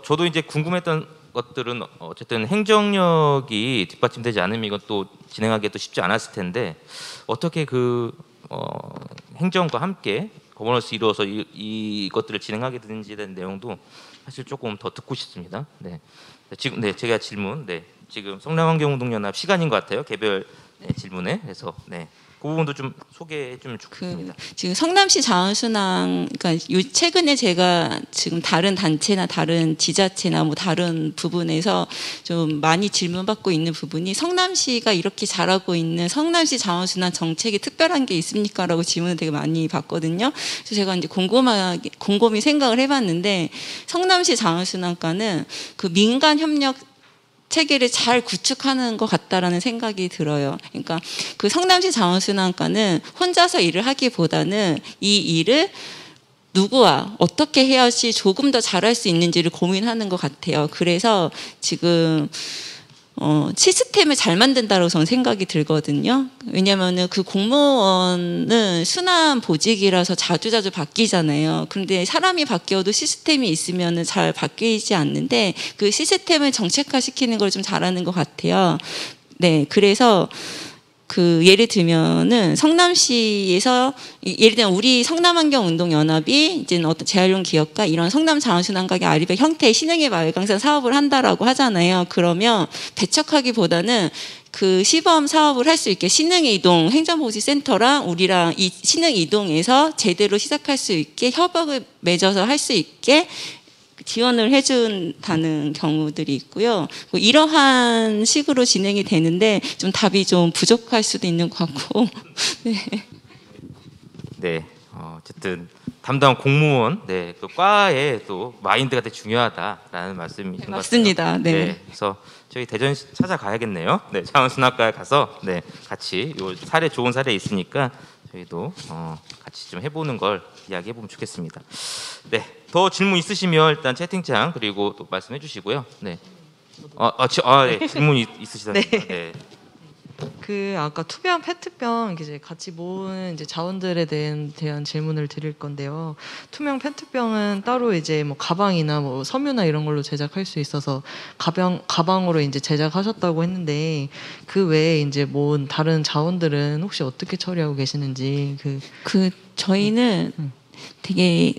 저도 이제 궁금했던 것들은 어쨌든 행정력이 뒷받침되지 않으면 이건 또 진행하기도 쉽지 않았을 텐데, 어떻게 그 행정과 함께 거버넌스 이루어서 이것들을 진행하게 되는지에 대한 내용도 사실 조금 더 듣고 싶습니다. 네, 지금 제가 질문 지금 성남환경운동연합 시간인 것 같아요. 개별 질문에. 그래서 그 부분도 좀 소개해 주면 좋겠습니다. 지금 성남시 자원순환, 그러니까 최근에 제가 지금 다른 단체나 다른 지자체나 뭐 다른 부분에서 좀 많이 질문받고 있는 부분이 성남시가 이렇게 잘하고 있는 성남시 자원순환 정책이 특별한 게 있습니까?라고 질문을 되게 많이 받거든요. 그래서 제가 이제 곰곰이 생각을 해봤는데 성남시 자원순환과는 그 민간 협력 체계를 잘 구축하는 것 같다라는 생각이 들어요. 그러니까 그 성남시 자원순환과는 혼자서 일을 하기보다는 이 일을 누구와 어떻게 해야지 조금 더 잘할 수 있는지를 고민하는 것 같아요. 그래서 지금 시스템을 잘 만든다고 저는 생각이 들거든요. 왜냐하면 그 공무원은 순환 보직이라서 자주자주 바뀌잖아요. 그런데 사람이 바뀌어도 시스템이 있으면 잘 바뀌지 않는데 그 시스템을 정책화시키는 걸 좀 잘하는 것 같아요. 네, 그래서 그 예를 들면은 성남시에서 예를 들면 우리 성남환경운동연합이 이제 어떤 재활용 기업과 이런 성남 자원순환과의 아리백 형태의 신흥의 마을 강산 사업을 한다라고 하잖아요. 그러면 배척하기보다는 그 시범 사업을 할 수 있게 신흥이동 행정복지센터랑 우리랑 이 신흥이동에서 제대로 시작할 수 있게 협약을 맺어서 할 수 있게 지원을 해준다는 경우들이 있고요. 이러한 식으로 진행이 되는데 좀 답이 좀 부족할 수도 있는 것 같고. 네. 네. 어쨌든 담당 공무원, 네, 그 과의 또 마인드가 되게 중요하다라는 말씀이신 것 같아요. 맞습니다. 네. 네. 그래서 저희 대전 찾아가야겠네요. 네, 자원순환과에 가서 네 같이 요 사례 좋은 사례 있으니까 저희도 같이 좀 해보는 걸 이야기해 보면 좋겠습니다. 네. 더 질문 있으시면 일단 채팅창 그리고 또 말씀해 주시고요. 네. 네. 질문 있으시다니까. 네. 네. 그 아까 투명 페트병 이제 같이 모은 이제 자원들에 대한 질문을 드릴 건데요. 투명 페트병은 따로 이제 뭐 가방이나 뭐 섬유나 이런 걸로 제작할 수 있어서 가방으로 이제 제작하셨다고 했는데 그 외에 이제 모은 다른 자원들은 혹시 어떻게 처리하고 계시는지 저희는 되게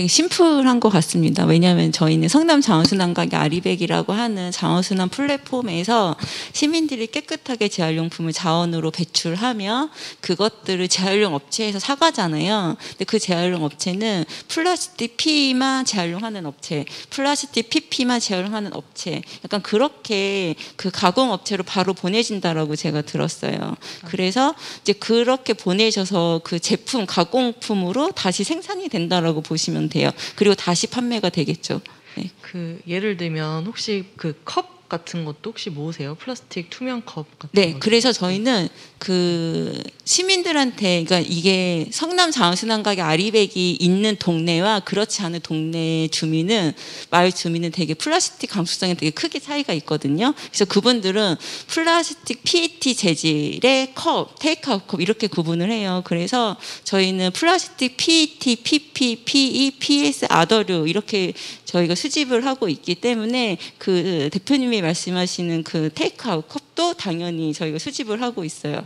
심플한 것 같습니다. 왜냐하면 저희는 성남 자원순환과의 아리백이라고 하는 자원순환 플랫폼에서 시민들이 깨끗하게 재활용품을 자원으로 배출하며 그것들을 재활용 업체에서 사가잖아요. 근데 그 재활용 업체는 플라스틱 P만 재활용하는 업체, 플라스틱 PP만 재활용하는 업체, 약간 그렇게 그 가공 업체로 바로 보내진다라고 제가 들었어요. 그래서 이제 그렇게 보내셔서 그 제품 가공품으로 다시 생산이 된다라고 보시면 돼요. 그리고 다시 판매가 되겠죠. 네. 그 예를 들면 혹시 그 컵 같은 것도 혹시 모으세요? 플라스틱 투명 컵 같은 네, 거. 그래서 저희는 그 시민들한테, 그러니까 이게 성남 자원순환과의 아리백이 있는 동네와 그렇지 않은 동네 주민은, 마을 주민은 되게 플라스틱 감수성이 되게 크게 차이가 있거든요. 그래서 그분들은 플라스틱 PET 재질의 컵, 테이크아웃 컵 이렇게 구분을 해요. 그래서 저희는 플라스틱 PET, PP, PE, PS, 아더류 이렇게 저희가 수집을 하고 있기 때문에 그 대표님이 말씀하시는 그 테이크아웃 컵도 당연히 저희가 수집을 하고 있어요.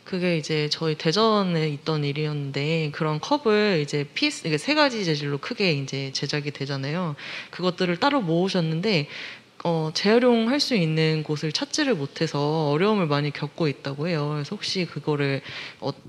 그게 이제 저희 대전에 있던 일이었는데 그런 컵을 이제 PS 이게 세 가지 재질로 크게 이제 제작이 되잖아요. 그것들을 따로 모으셨는데 재활용할 수 있는 곳을 찾지를 못해서 어려움을 많이 겪고 있다고 해요. 그래서 혹시 그거를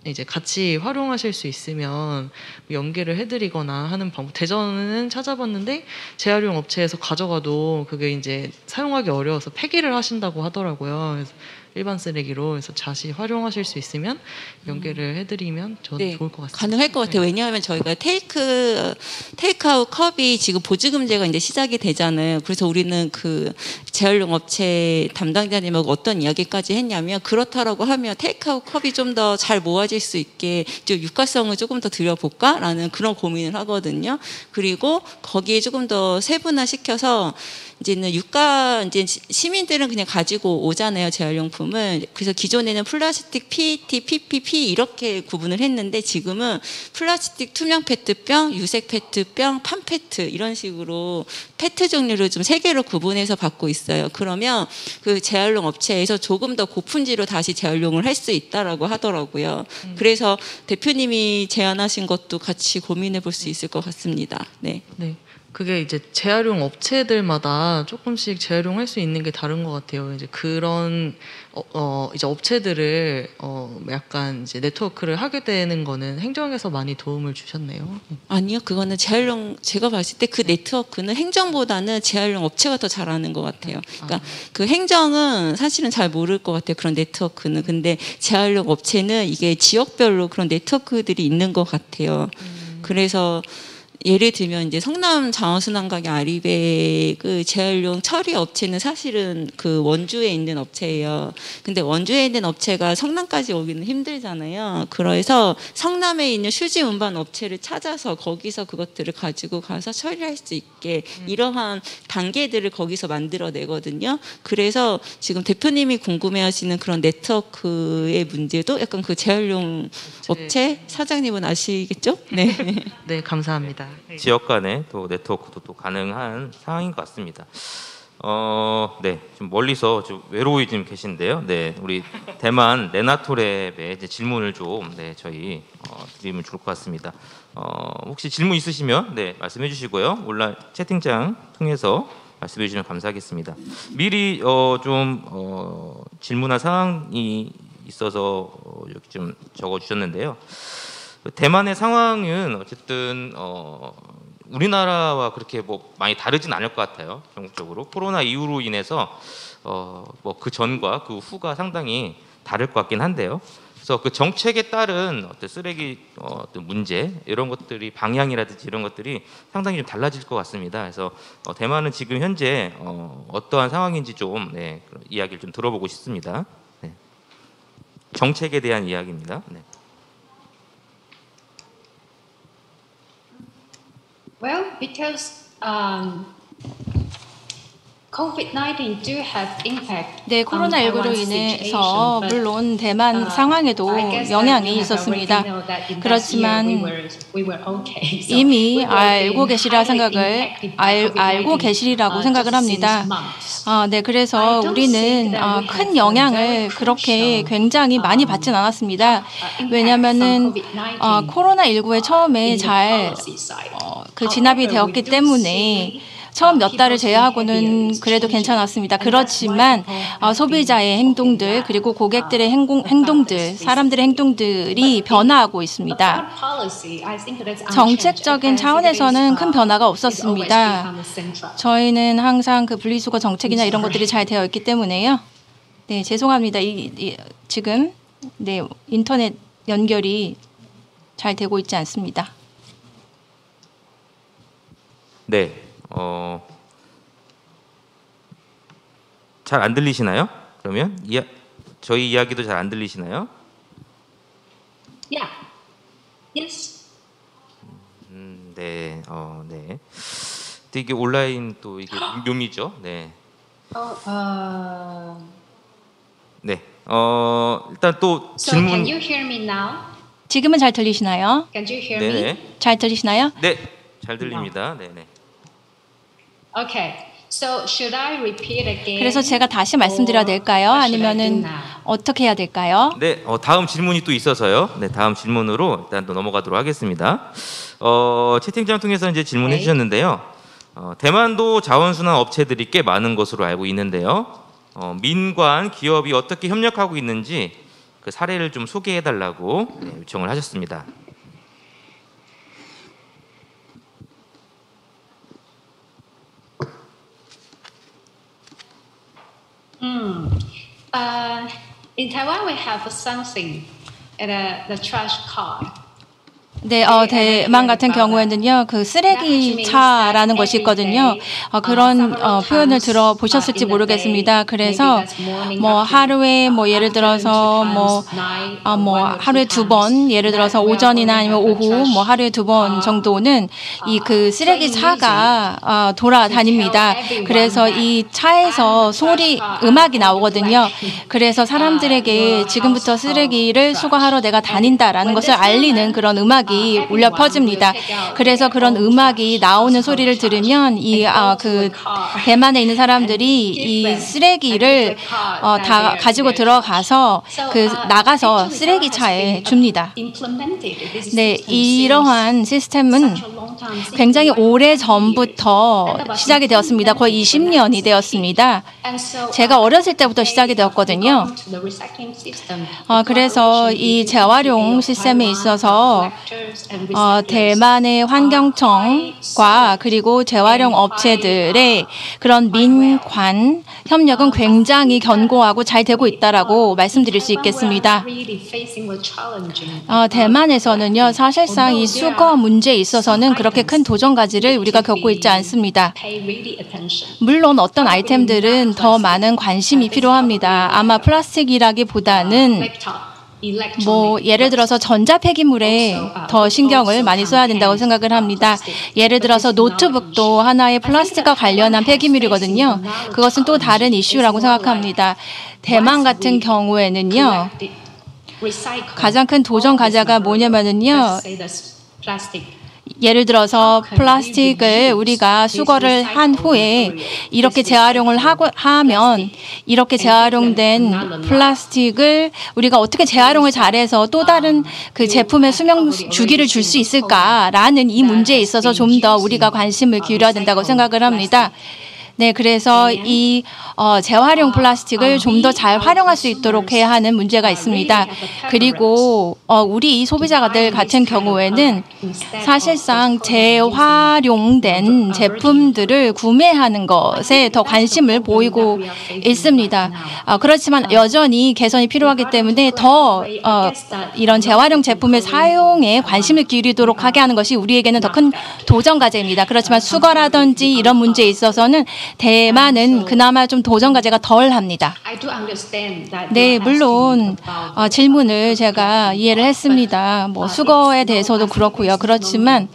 이제 같이 활용하실 수 있으면 연계를 해드리거나 하는 방법. 대전은 찾아봤는데 재활용 업체에서 가져가도 그게 이제 사용하기 어려워서 폐기를 하신다고 하더라고요. 그래서 일반 쓰레기로. 그래서 다시 활용하실 수 있으면 연계를 해드리면 저는 좋을 것 같습니다. 가능할 것 같아요. 왜냐하면 저희가 테이크아웃 컵이 지금 보증금제가 이제 시작이 되잖아요. 그래서 우리는 그 재활용 업체 담당자님하고 어떤 이야기까지 했냐면, 그렇다라고 하면 테이크아웃 컵이 좀 더 잘 모아질 수 있게 좀 유가성을 조금 더 들여볼까라는 그런 고민을 하거든요. 그리고 거기에 조금 더 세분화시켜서 이제는 이제 시민들은 그냥 가지고 오잖아요, 재활용품을. 그래서 기존에는 플라스틱 PET, PP 이렇게 구분을 했는데 지금은 플라스틱 투명 페트병, 유색 페트병, 판 페트 이런 식으로 페트 종류를 좀 3개로 구분해서 받고 있어요. 그러면 그 재활용 업체에서 조금 더 고품질로 다시 재활용을 할 수 있다라고 하더라고요. 그래서 대표님이 제안하신 것도 같이 고민해 볼 수 있을 것 같습니다. 네. 네. 그게 이제 재활용 업체들마다 조금씩 재활용할 수 있는 게 다른 것 같아요. 이제 그런 이제 업체들을 약간 이제 네트워크를 하게 되는 거는 행정에서 많이 도움을 주셨네요. 아니요, 그거는 재활용, 제가 봤을 때 그 네트워크는 행정보다는 재활용 업체가 더 잘하는 것 같아요. 그러니까 그 행정은 사실은 잘 모를 것 같아요, 그런 네트워크는. 근데 재활용 업체는 이게 지역별로 그런 네트워크들이 있는 것 같아요. 그래서 예를 들면 이제 성남 자원순환가게 아리백 그 재활용 처리 업체는 사실은 그 원주에 있는 업체예요. 근데 원주에 있는 업체가 성남까지 오기는 힘들잖아요. 그래서 성남에 있는 휴지 운반 업체를 찾아서 거기서 그것들을 가지고 가서 처리할 수 있게 이러한 단계들을 거기서 만들어내거든요. 그래서 지금 대표님이 궁금해하시는 그런 네트워크의 문제도 약간 그 재활용 업체 사장님은 아시겠죠? 네. 네, 감사합니다. 지역 간의 또 네트워크도 또 가능한 상황인 것 같습니다. 네, 좀 멀리서 좀 외로이 좀 계신데요. 네, 우리 대만 레나토랩의 이제 질문을 좀 저희 드리면 좋을 것 같습니다. 혹시 질문 있으시면 말씀해 주시고요. 온라인 채팅창 통해서 말씀해 주시면 감사하겠습니다. 미리 좀 질문할 사항이 있어서 여기 좀 적어 주셨는데요. 대만의 상황은 어쨌든 우리나라와 그렇게 뭐 많이 다르진 않을 것 같아요. 전국적으로 코로나 이후로 인해서 뭐 그 전과 그 후가 상당히 다를 것 같긴 한데요. 그래서 그 정책에 따른 어떤 쓰레기 어떤 문제 이런 것들이 방향이라든지 이런 것들이 상당히 좀 달라질 것 같습니다. 그래서 대만은 지금 현재 어떠한 상황인지 좀 그런 이야기를 좀 들어보고 싶습니다. 네. 정책에 대한 이야기입니다. 네. Well, because COVID-19 do have impact. 네, 코로나19로 인해서 물론 대만 상황에도 영향이 있었습니다. 그렇지만 이미 알고 계시리라고 생각을 합니다. 네, 그래서 우리는 큰 영향을 그렇게 굉장히 많이 받진 않았습니다. 왜냐하면은 코로나19에 처음에 잘 그 진압이 되었기 때문에 처음 몇 달을 제외하고는 그래도 괜찮았습니다. 그렇지만 소비자의 행동들 그리고 고객들의 행동들, 사람들의 행동들이 변화하고 있습니다. 정책적인 차원에서는 큰 변화가 없었습니다. 저희는 항상 그 분리수거 정책이나 이런 것들이 잘 되어 있기 때문에요. 네, 죄송합니다. 지금 인터넷 연결이 잘 되고 있지 않습니다. 네. 잘 안 들리시나요? 그러면 저희 이야기도 잘 안 들리시나요? Yeah. Yes. 네. 네. 근데 이게 온라인 또 이게 묘미죠. 네. 네. 일단 또 질문. Can you hear me now? 지금은 잘 들리시나요? Can you hear me? 네네. 잘 들리시나요? 네. 잘 들립니다. 네네. Okay. So should I repeat again? 그래서 제가 다시 말씀드려야 될까요? 아니면은 어떻게 해야 될까요? 네, 다음 질문이 또 있어서요. 네, 다음 질문으로 일단 또 넘어가도록 하겠습니다. 채팅창 통해서 이제 질문해 주셨는데요. 대만도 자원순환 업체들이 꽤 많은 것으로 알고 있는데요. 민관, 기업이 어떻게 협력하고 있는지 그 사례를 좀 소개해 달라고 요청을 하셨습니다. In Taiwan, we have something at the trash car. 네, 대만 같은 경우에는요, 그 쓰레기차라는 것이 있거든요. 그런 표현을 들어보셨을지 모르겠습니다. 그래서 뭐 하루에 뭐 예를 들어서 뭐 하루에 2번, 예를 들어서 오전이나 아니면 오후 뭐 하루에 2번 정도는 이 그 쓰레기차가 돌아다닙니다. 그래서 이 차에서 음악이 나오거든요. 그래서 사람들에게 지금부터 쓰레기를 수거하러 내가 다닌다라는 것을 알리는 그런 음악이 울려 퍼집니다. 그래서 그런 음악이 나오는 소리를 들으면 그 대만에 있는 사람들이 이 쓰레기를 다 가지고 들어가서 나가서 쓰레기차에 줍니다. 네, 이러한 시스템은 굉장히 오래 전부터 시작이 되었습니다. 거의 20년이 되었습니다. 제가 어렸을 때부터 시작이 되었거든요. 그래서 이 재활용 시스템에 있어서 대만의 환경청과 그리고 재활용 업체들의 그런 민관 협력은 굉장히 견고하고 잘 되고 있다라고 말씀드릴 수 있겠습니다. 대만에서는요, 사실상 이 수거 문제에 있어서는 그렇게 큰 도전과제를 우리가 겪고 있지 않습니다. 물론 어떤 아이템들은 더 많은 관심이 필요합니다. 아마 플라스틱이라기보다는 예를 들어서 전자 폐기물에 더 신경을 많이 써야 된다고 생각을 합니다. 예를 들어서 노트북도 하나의 플라스틱과 관련한 폐기물이거든요. 그것은 또 다른 이슈라고 생각합니다. 대만 같은 경우에는요, 가장 큰 도전 과제가 뭐냐면은요, 예를 들어서 플라스틱을 우리가 수거를 한 후에 이렇게 재활용을 하면 이렇게 재활용된 플라스틱을 우리가 어떻게 재활용을 잘해서 또 다른 그 제품의 수명 주기를 줄 수 있을까라는 이 문제에 있어서 좀 더 우리가 관심을 기울여야 된다고 생각을 합니다. 네, 그래서 이 재활용 플라스틱을 좀 더 잘 활용할 수 있도록 해야 하는 문제가 있습니다. 그리고 우리 이 소비자들 같은 경우에는 사실상 재활용된 제품들을 구매하는 것에 더 관심을 보이고 있습니다. 그렇지만 여전히 개선이 필요하기 때문에 더 이런 재활용 제품의 사용에 관심을 기울이도록 하게 하는 것이 우리에게는 더 큰 도전 과제입니다. 그렇지만 수거라든지 이런 문제에 있어서는 대만은 그나마 좀 도전 과제가 덜 합니다. 네, 물론 질문을 제가 이해를 했습니다. 수거에 대해서도 그렇고요. 그렇지만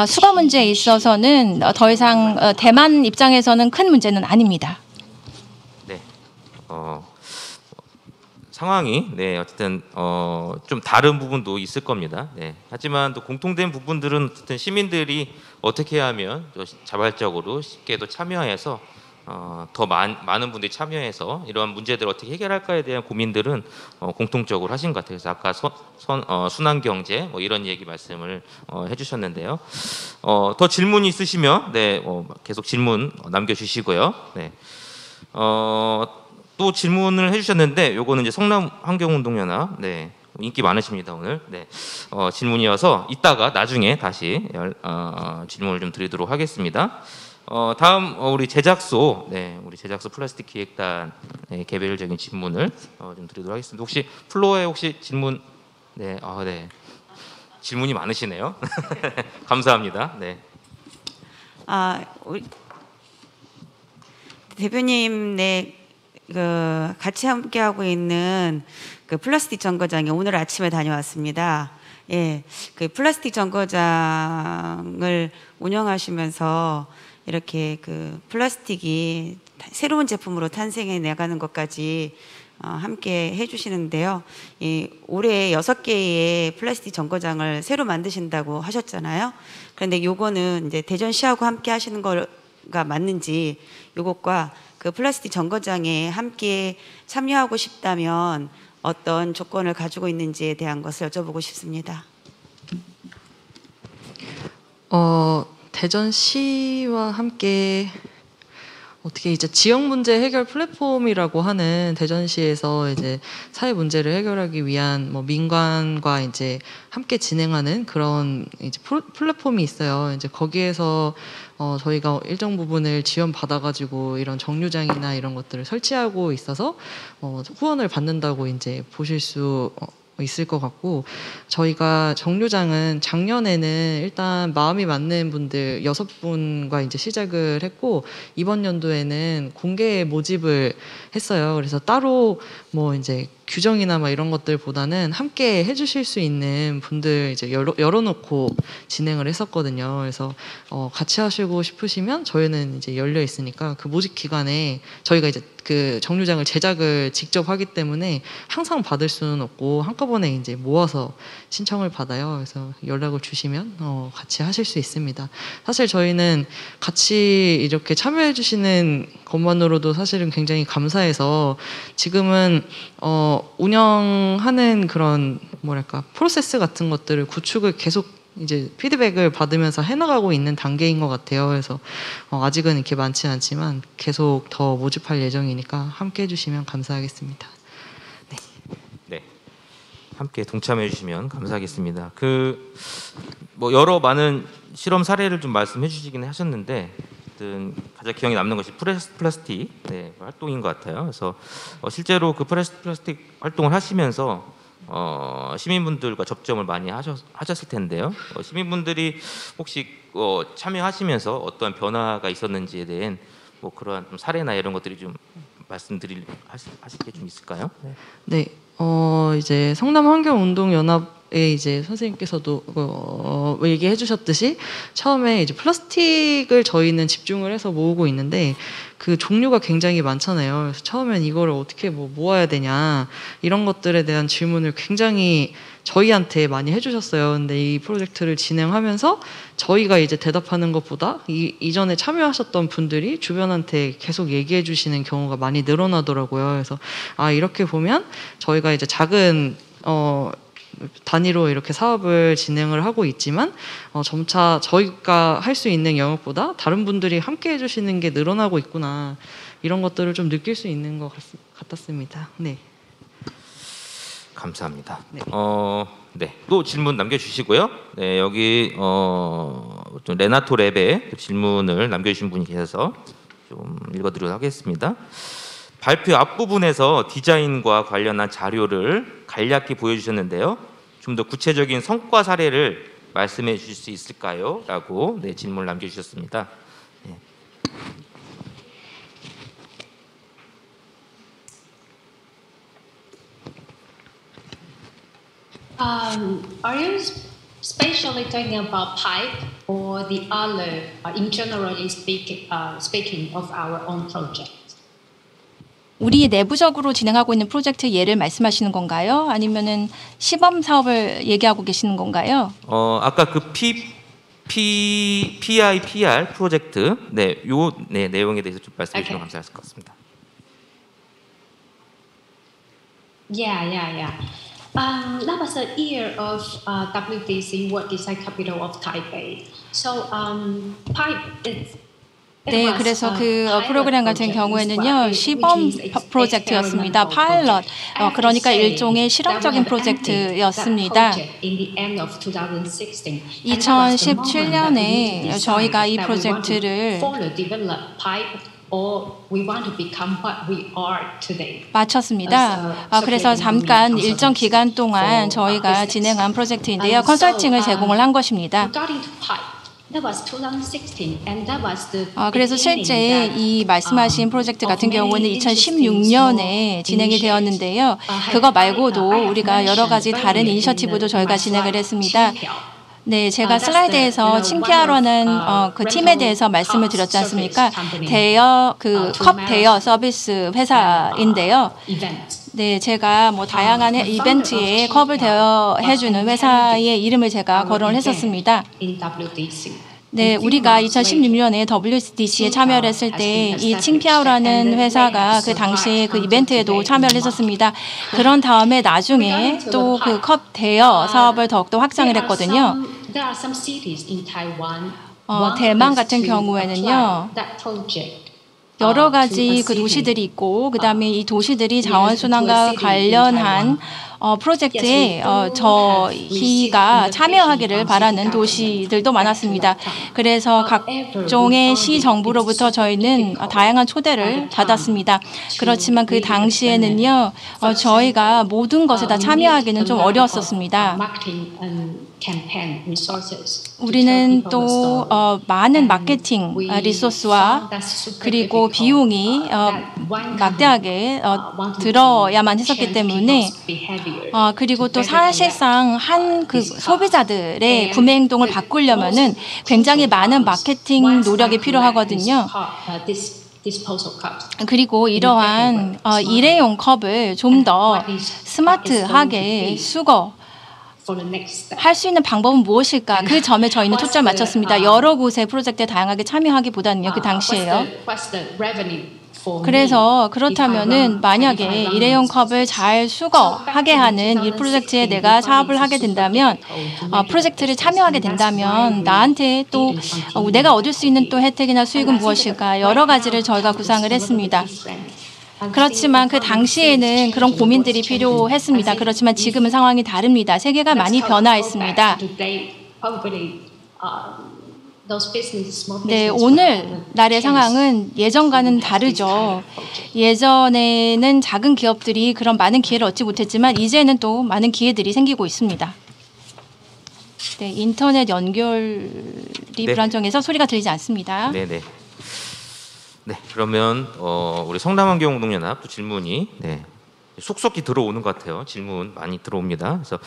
수거 문제에 있어서는 더 이상 대만 입장에서는 큰 문제는 아닙니다. 네, 상황이 어쨌든 좀 다른 부분도 있을 겁니다. 네, 하지만 또 공통된 부분들은 어쨌든 시민들이 어떻게 하면 자발적으로 쉽게도 참여해서 더 많은 분들이 참여해서 이러한 문제들을 어떻게 해결할까에 대한 고민들은 공통적으로 하신 것 같아요. 그래서 아까 순환경제 이런 얘기 말씀을 해주셨는데요. 더 질문이 있으시면 계속 질문 남겨주시고요. 네. 또 질문을 해주셨는데 요거는 이제 성남 환경운동연합 인기 많으십니다 오늘. 질문이어서 이따가 나중에 다시 질문을 좀 드리도록 하겠습니다. 다음 우리 제작소 우리 제작소 플라스틱 기획단 개별적인 질문을 좀 드리도록 하겠습니다. 혹시 플로어에 혹시 질문 질문이 많으시네요. 감사합니다. 우리 대표님 같이 함께 하고 있는 그 플라스틱 정거장에 오늘 아침에 다녀왔습니다. 예, 그 플라스틱 정거장을 운영하시면서 이렇게 그 플라스틱이 새로운 제품으로 탄생해 나가는 것까지 함께 해주시는데요. 올해 6개의 플라스틱 정거장을 새로 만드신다고 하셨잖아요. 그런데 요거는 이제 대전시하고 함께 하시는 거가 맞는지, 요것과 그 플라스틱 정거장에 함께 참여하고 싶다면 어떤 조건을 가지고 있는지에 대한 것을 여쭤보고 싶습니다. 대전시와 함께 어떻게 이제 지역 문제 해결 플랫폼이라고 하는 대전시에서 이제 사회 문제를 해결하기 위한 민관과 이제 함께 진행하는 그런 이제 플랫폼이 있어요. 이제 거기에서 저희가 일정 부분을 지원받아가지고 이런 정류장이나 이런 것들을 설치하고 있어서 후원을 받는다고 이제 보실 수 있을 것 같고, 저희가 정류장은 작년에는 일단 마음이 맞는 분들 6분과 이제 시작을 했고, 이번 연도에는 공개 모집을 했어요. 그래서 따로 이제 규정이나 이런 것들보다는 함께 해주실 수 있는 분들 이제 열어놓고 진행을 했었거든요. 그래서 같이 하시고 싶으시면 저희는 이제 열려 있으니까 그 모집 기간에 저희가 이제 그 정류장을 제작을 직접 하기 때문에 항상 받을 수는 없고 한꺼번에 이제 모아서 신청을 받아요. 그래서 연락을 주시면 같이 하실 수 있습니다. 사실 저희는 같이 이렇게 참여해 주시는 것만으로도 사실은 굉장히 감사해서 지금은 운영하는 그런 프로세스 같은 것들을 구축을 계속 이제 피드백을 받으면서 해나가고 있는 단계인 것 같아요. 그래서 아직은 이렇게 많지 않지만 계속 더 모집할 예정이니까 함께 해주시면 감사하겠습니다. 네. 네. 함께 동참해 주시면 감사하겠습니다. 뭐 여러 많은 실험 사례를 좀 말씀해 주시긴 하셨는데 가장 기억에 남는 것이 플라스틱 활동인 것 같아요. 그래서 실제로 그 플라스틱 활동을 하시면서 시민분들과 접점을 많이 하셨을 텐데요. 시민분들이 혹시 참여하시면서 어떠한 변화가 있었는지에 대한 뭐 그러한 좀 사례나 이런 것들이 좀 하실 게 좀 있을까요? 네. 이제 성남환경운동연합에 이제 선생님께서도 얘기해 주셨듯이 처음에 이제 플라스틱을 저희는 집중을 해서 모으고 있는데 그 종류가 굉장히 많잖아요. 그래서 처음엔 이거를 어떻게 모아야 되냐 이런 것들에 대한 질문을 굉장히 저희한테 많이 해주셨어요. 근데 이 프로젝트를 진행하면서 저희가 이제 대답하는 것보다 이전에 참여하셨던 분들이 주변한테 계속 얘기해 주시는 경우가 많이 늘어나더라고요. 그래서 이렇게 보면 저희가 이제 작은 단위로 이렇게 사업을 진행을 하고 있지만 점차 저희가 할 수 있는 영역보다 다른 분들이 함께 해주시는 게 늘어나고 있구나 이런 것들을 좀 느낄 수 있는 것 같았습니다. 네. 감사합니다. 네. 네. 또 질문 남겨주시고요. 네, 여기 좀 레나토 랩에 질문을 남겨주신 분이 계셔서 좀 읽어드리도록 하겠습니다. 발표 앞부분에서 디자인과 관련한 자료를 간략히 보여주셨는데요. 좀 더 구체적인 성과 사례를 말씀해 주실 수 있을까요? 라고 질문을 남겨주셨습니다. 네. Are you especially talking about pipe or the other, in generally speaking of our own project? 우리 내부적으로 진행하고 있는 프로젝트 예를 말씀하시는 건가요? 아니면은 시범 사업을 얘기하고 계시는 건가요? 아까 그 PIPR 프로젝트 요 내용에 대해서 좀 말씀해 주시면 감사할 것 같습니다. Yeah. That was a year of WDC World Design Capital of Taipei. So pipe is 네, 그래서 그 프로그램 같은 경우에는요 시범 프로젝트였습니다. 파일럿, 그러니까 일종의 실험적인 프로젝트였습니다. 2017년에 저희가 이 프로젝트를 마쳤습니다. 그래서 잠깐 일정 기간 동안 저희가 진행한 프로젝트인데요. 컨설팅을 제공을 한 것입니다. 그래서 실제 이 말씀하신 프로젝트 같은 경우는 2016년에 진행이 되었는데요. 그거 말고도 우리가 여러 가지 다른 이니셔티브도 저희가 진행을 했습니다. 네, 제가 슬라이드에서 칭피아로는 그 팀에 대해서 말씀을 드렸지 않습니까? 컵 대여 서비스 회사인데요. 네, 제가 뭐 다양한 이벤트에 컵을 대여해주는 회사의 이름을 제가 거론을 했었습니다. 네, 우리가 2016년에 WDC에 참여를 했을 때 이 칭피아오라는 회사가 그 당시에 그 이벤트에도 참여를 했었습니다. 그런 다음에 나중에 또 그 컵 대여 사업을 더욱더 확장을 했거든요. 대만 같은 경우에는 여러 가지 그 도시들이 있고 그다음에 이 도시들이 자원순환과 관련한 프로젝트에 저희가 참여하기를 바라는 도시들도 많았습니다. 그래서 각종의 시정부로부터 저희는 다양한 초대를 받았습니다. 그렇지만 그 당시에는요, 저희가 모든 것에 다 참여하기는 좀 어려웠었습니다. 우리는 또 많은 마케팅 리소스와 그리고 비용이 막대하게 들어야만 했었기 때문에 그리고 또 사실상 한 그 소비자들의 구매 행동을 바꾸려면은 굉장히 많은 마케팅 노력이 필요하거든요. 그리고 이러한 일회용 컵을 좀 더 스마트하게 할 수 있는 방법은 무엇일까? 그 점에 저희는 초점을 맞췄습니다. 여러 곳의 프로젝트에 다양하게 참여하기보다는요. 그 당시에요. 그래서 그렇다면은 만약에 일회용 컵을 잘 수거하게 하는 이 프로젝트에 내가 사업을 하게 된다면, 프로젝트를 참여하게 된다면 나한테 또 내가 얻을 수 있는 또 혜택이나 수익은 무엇일까, 여러 가지를 저희가 구상을 했습니다. 그렇지만 그 당시에는 그런 고민들이 필요했습니다. 그렇지만 지금은 상황이 다릅니다. 세계가 많이 변화했습니다. 네, 오늘날의 상황은 예전과는 다르죠. 예전에는 작은 기업들이 그런 많은 기회를 얻지 못했지만 이제는 또 많은 기회들이 생기고 있습니다. 네, 인터넷 연결이 불안정해서 소리가 들리지 않습니다. 네네. 네, 그러면 우리 성남환경운동연합 또 질문이 속속히 들어오는 것 같아요. 질문 많이 들어옵니다. 그래서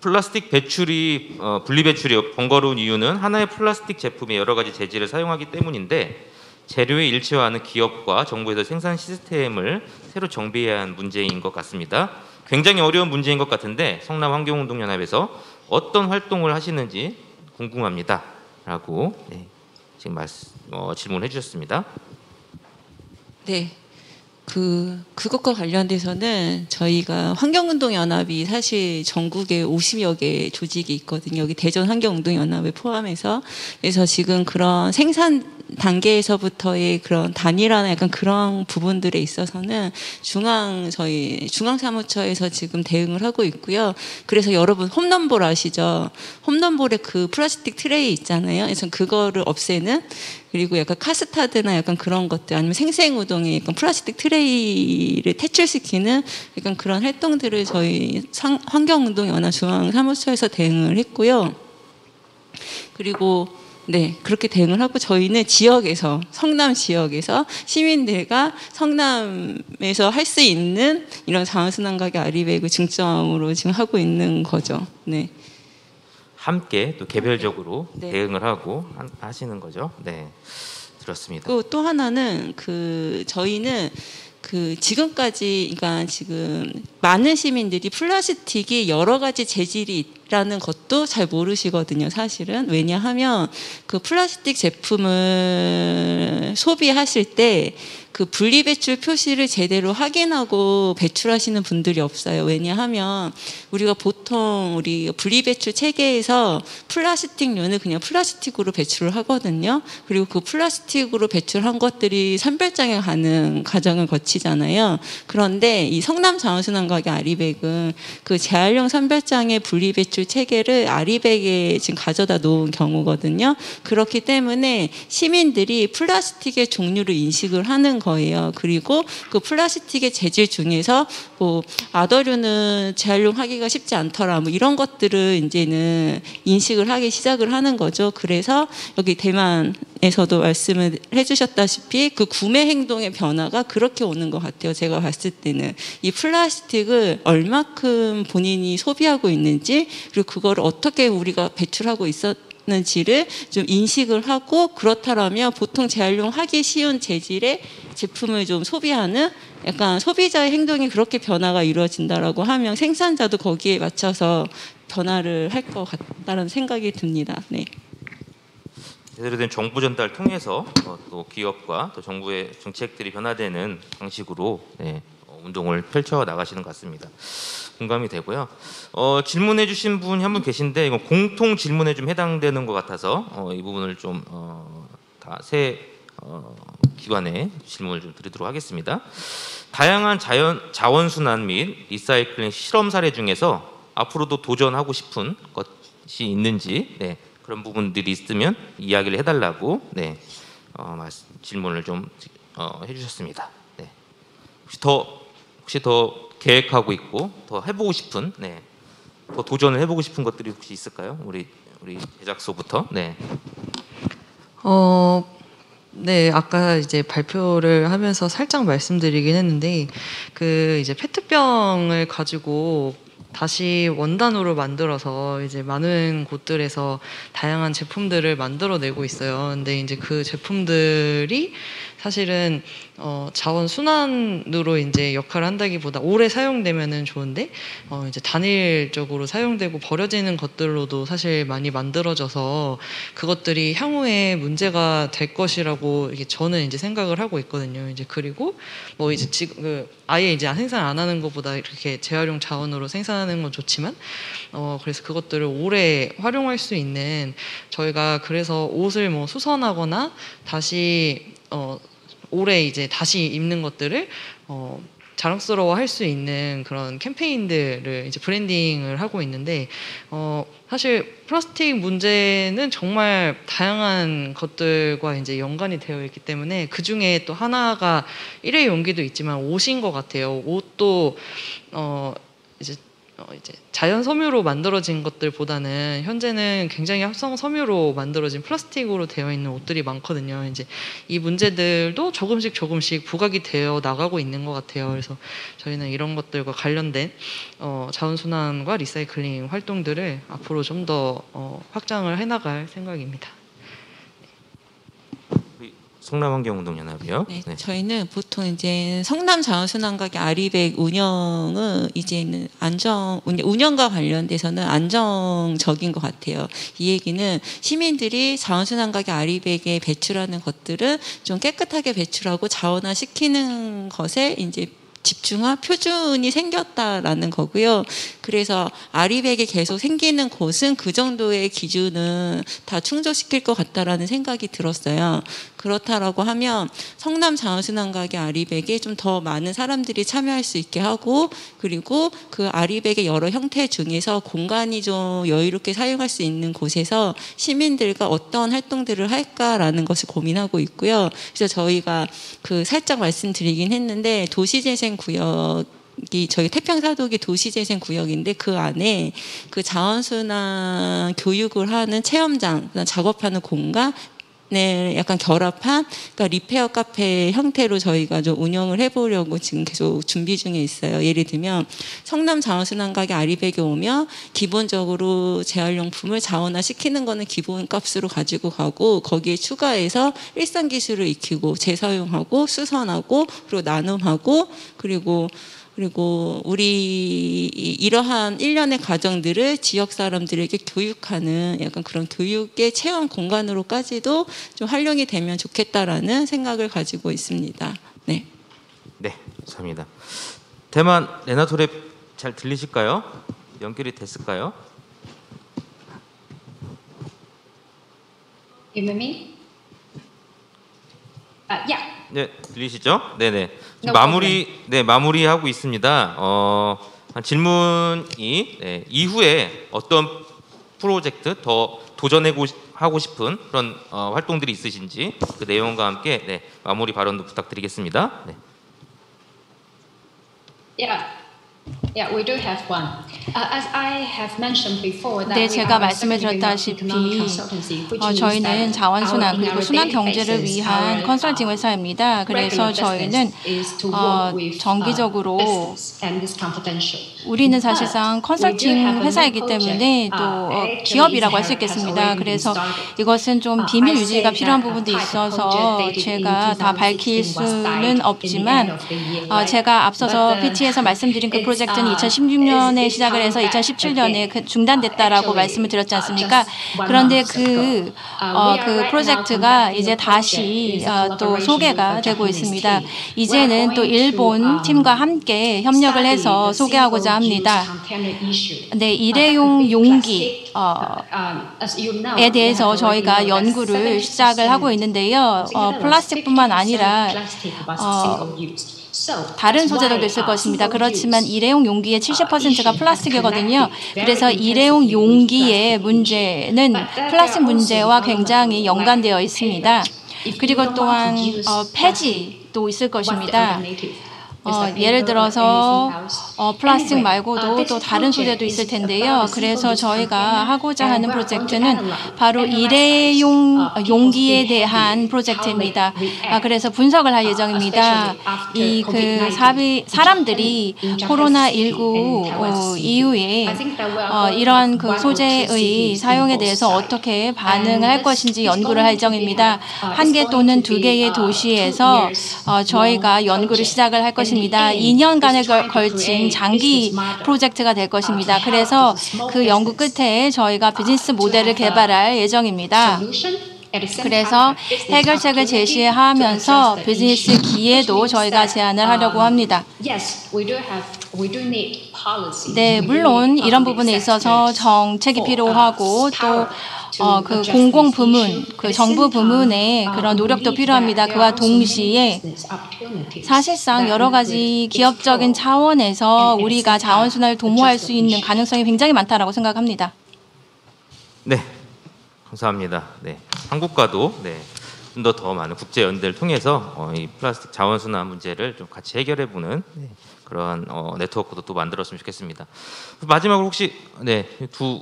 플라스틱 배출이 분리 배출이 번거로운 이유는 하나의 플라스틱 제품에 여러 가지 재질을 사용하기 때문인데 재료에 일치화하는 기업과 정부에서 생산 시스템을 새로 정비해야 하는 문제인 것 같습니다. 굉장히 어려운 문제인 것 같은데 성남환경운동연합에서 어떤 활동을 하시는지 궁금합니다.라고 지금 질문해 주셨습니다. 네. 그것과 관련돼서는 저희가 환경운동연합이 사실 전국에 50여 개 조직이 있거든요. 여기 대전환경운동연합을 포함해서. 그래서 지금 그런 생산 단계에서부터의 그런 단일화나 약간 그런 부분들에 있어서는 저희 중앙사무처에서 지금 대응을 하고 있고요. 그래서 여러분 홈런볼 아시죠? 홈런볼에 그 플라스틱 트레이 있잖아요. 그래서 그거를 없애는, 그리고 약간 카스타드나 약간 그런 것들, 아니면 생생우동에 약간 플라스틱 트레이를 퇴출시키는 약간 그런 활동들을 저희 환경운동연합 중앙사무처에서 대응을 했고요. 그리고 네, 그렇게 대응을 하고 저희는 지역에서, 성남 지역에서 시민들과 성남에서 할 수 있는 이런 자원순환가게 아리백을 중점으로 지금 하고 있는 거죠. 네. 함께 또 개별적으로 대응을 하고 하시는 거죠. 네, 들었습니다. 또 하나는 저희는 지금까지, 그러니까 지금 많은 시민들이 플라스틱이 여러 가지 재질이 있다는 것도 잘 모르시거든요, 사실은. 왜냐하면 그 플라스틱 제품을 소비하실 때 그 분리배출 표시를 제대로 확인하고 배출하시는 분들이 없어요. 왜냐하면 우리가 보통 우리 분리배출 체계에서 플라스틱류는 그냥 플라스틱으로 배출을 하거든요. 그리고 그 플라스틱으로 배출한 것들이 선별장에 가는 과정을 거치잖아요. 그런데 이 성남자원순환가게 아리백은 그 재활용 선별장의 분리배출 체계를 아리백에 지금 가져다 놓은 경우거든요. 그렇기 때문에 시민들이 플라스틱의 종류를 인식을 하는 거예요. 그리고 그 플라스틱의 재질 중에서 뭐 아더류는 재활용하기가 쉽지 않더라, 뭐 이런 것들을 이제는 인식을 하기 시작을 하는 거죠. 그래서 여기 대만에서도 말씀을 해주셨다시피 그 구매 행동의 변화가 그렇게 오는 것 같아요. 제가 봤을 때는 이 플라스틱을 얼마큼 본인이 소비하고 있는지, 그리고 그거를 어떻게 우리가 배출하고 있었는지를 좀 인식을 하고, 그렇다면 보통 재활용하기 쉬운 재질의 제품을 좀 소비하는, 약간 소비자의 행동이 그렇게 변화가 이루어진다라고 하면 생산자도 거기에 맞춰서 변화를 할 것 같다는 생각이 듭니다. 네. 제대로 된 정보 전달 통해서 또 기업과 또 정부의 정책들이 변화되는 방식으로 운동을 펼쳐 나가시는 것 같습니다. 공감이 되고요. 질문해 주신 분이 한 분 계신데 이건 공통 질문에 좀 해당되는 것 같아서 이 부분을 좀 다 세 기관에 질문을 좀 드리도록 하겠습니다. 다양한 자원순환 및 리사이클링 실험 사례 중에서 앞으로도 도전하고 싶은 것이 있는지, 그런 부분들이 있으면 이야기를 해달라고 질문을 좀 해주셨습니다. 혹시 더 계획하고 있고 더 해보고 싶은, 더 도전을 해보고 싶은 것들이 혹시 있을까요? 우리 제작소부터. 네, 아까 이제 발표를 하면서 살짝 말씀드리긴 했는데, 그 이제 페트병을 가지고 다시 원단으로 만들어서 이제 많은 곳들에서 다양한 제품들을 만들어내고 있어요. 근데 이제 그 제품들이 사실은 자원 순환으로 이제 역할을 한다기보다 오래 사용되면은 좋은데 이제 단일적으로 사용되고 버려지는 것들로도 사실 많이 만들어져서 그것들이 향후에 문제가 될 것이라고 이게 저는 이제 생각을 하고 있거든요. 이제 그리고 뭐 이제 지금 아예 이제 생산 안 하는 것보다 이렇게 재활용 자원으로 생산하는 건 좋지만 그래서 그것들을 오래 활용할 수 있는 저희가 그래서 옷을 뭐 수선하거나 다시 올해 이제 다시 입는 것들을 자랑스러워 할 수 있는 그런 캠페인들을 이제 브랜딩을 하고 있는데 사실 플라스틱 문제는 정말 다양한 것들과 이제 연관이 되어 있기 때문에 그 중에 또 하나가 일회 용기도 있지만 옷인 것 같아요. 옷도 이제 자연 섬유로 만들어진 것들보다는 현재는 굉장히 합성 섬유로 만들어진 플라스틱으로 되어 있는 옷들이 많거든요. 이제 이 문제들도 조금씩 부각이 되어 나가고 있는 것 같아요. 그래서 저희는 이런 것들과 관련된 자원순환과 리사이클링 활동들을 앞으로 좀 더 확장을 해나갈 생각입니다. 성남환경운동연합이요. 네, 저희는 보통 이제 성남 자원순환가게 아리백 운영은 이제는 운영과 관련돼서는 안정적인 것 같아요. 이 얘기는 시민들이 자원순환가게 아리백에 배출하는 것들은 좀 깨끗하게 배출하고 자원화시키는 것에 이제 집중화 표준이 생겼다라는 거고요. 그래서 아리백이 계속 생기는 곳은 그 정도의 기준은 다 충족시킬 것 같다라는 생각이 들었어요. 그렇다라고 하면 성남 자원순환가게 아리백에 좀 더 많은 사람들이 참여할 수 있게 하고 그리고 그 아리백의 여러 형태 중에서 공간이 좀 여유롭게 사용할 수 있는 곳에서 시민들과 어떤 활동들을 할까라는 것을 고민하고 있고요. 그래서 저희가 그 살짝 말씀드리긴 했는데 도시재생구역이 저희 태평사도기 도시재생구역인데 그 안에 그 자원순환 교육을 하는 체험장, 작업하는 공간 네, 약간 결합한 그러니까 리페어 카페 형태로 저희가 좀 운영을 해보려고 지금 계속 준비 중에 있어요. 예를 들면 성남 자원순환가게 아리백에 오면 기본적으로 재활용품을 자원화시키는 거는 기본값으로 가지고 가고 거기에 추가해서 일상 기술을 익히고 재사용하고 수선하고 그리고 나눔하고 그리고 우리 이러한 일련의 과정들을 지역 사람들에게 교육하는 약간 그런 교육의 체험 공간으로까지도 좀 활용이 되면 좋겠다라는 생각을 가지고 있습니다. 네. 네, 감사합니다. 대만 레나토랩 잘 들리실까요? 연결이 됐을까요? You hear me? Yeah. 네, 들리시죠? 네네. 마무리하고 있습니다. 질문이 이후에 어떤 프로젝트 더 도전하고 싶은 그런 활동들이 있으신지 그 내용과 함께 마무리 발언도 부탁드리겠습니다. 네. Yeah, we do have one. As I have mentioned before, 네, 제가 말씀을 드렸다시피 저희는 자원순환 그리고 순환 경제를 위한 컨설팅 회사입니다. 그래서 저희는 정기적으로 우리는 사실상 컨설팅 회사이기 때문에 또 기업이라고 할 수 있겠습니다. 그래서 이것은 좀 비밀 유지가 필요한 부분도 있어서 제가 다 밝힐 수는 없지만 제가 앞서서 PT에서 말씀드린 그 프로젝트는 2016년에 시작을 해서 2017년에 중단됐다라고 말씀을 드렸지 않습니까? 그런데 그 프로젝트가 이제 다시 또 소개가 되고 있습니다. 이제는 또 일본 팀과 함께 협력을 해서 소개하고자 합니다. 네, 일회용 용기에 대해서 저희가 연구를 시작을 하고 있는데요. 플라스틱뿐만 아니라 다른 소재들도 있을 것입니다. 그렇지만 일회용 용기의 70%가 플라스틱이거든요. 그래서 일회용 용기의 문제는 플라스틱 문제와 굉장히 연관되어 있습니다. 그리고 또한 폐지도 있을 것입니다. 예를 들어서 플라스틱 말고도 또 다른 소재도 있을 텐데요. 그래서 저희가 하고자 하는 프로젝트는 바로 일회용 용기에 대한 프로젝트입니다. 그래서 분석을 할 예정입니다. 사람들이 코로나19 이후에 이런 그 소재의 사용에 대해서 어떻게 반응을 할 것인지 연구를 할 예정입니다. 1개 또는 2개의 도시에서 저희가 연구를 시작을 할 것입니다. 2년간에 걸친 장기 프로젝트가 될 것입니다. 그래서 그 연구 끝에 저희가 비즈니스 모델을 개발할 예정입니다. 그래서 해결책을 제시하면서 비즈니스 기회도 저희가 제안을 하려고 합니다. 네, 물론 이런 부분에 있어서 정책이 필요하고 또 그 공공 부문, 그 정부 부문의 그런 노력도 필요합니다. 그와 동시에 사실상 여러 가지 기업적인 차원에서 우리가 자원순환을 도모할 수 있는 가능성이 굉장히 많다라고 생각합니다. 네, 감사합니다. 네, 한국과도 좀 더 많은 국제 연대를 통해서 이 플라스틱 자원순환 문제를 좀 같이 해결해보는 그런 네트워크도 또 만들었으면 좋겠습니다. 마지막으로 혹시 두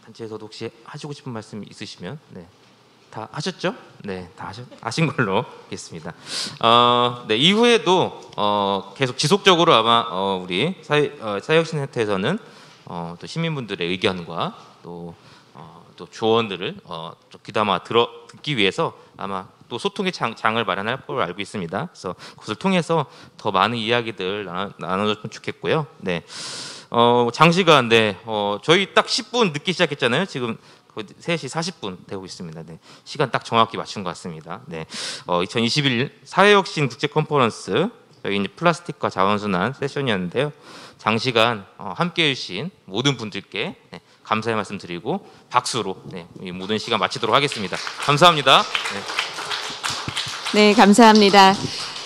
단체에서도 혹시 하시고 싶은 말씀 있으시면 다 하셨죠? 네, 다 하신 걸로 하겠습니다. 이후에도 계속 지속적으로 아마 우리 사회혁신센터에서는 또 시민분들의 의견과 또 조언들을 귀담아 듣기 위해서 아마 또 소통의 장을 마련할 걸로 알고 있습니다. 그래서 그것을 통해서 더 많은 이야기들 나눠줬으면 좋겠고요. 네, 장시간 저희 딱 10분 늦게 시작했잖아요. 지금 3시 40분 되고 있습니다. 네, 시간 딱 정확히 맞춘 것 같습니다. 네, 2021 사회혁신 국제 컨퍼런스 여기 이제 플라스틱과 자원순환 세션이었는데요. 장시간 함께해 주신 모든 분들께 감사의 말씀 드리고 박수로 이 모든 시간 마치도록 하겠습니다. 감사합니다. 네, 감사합니다.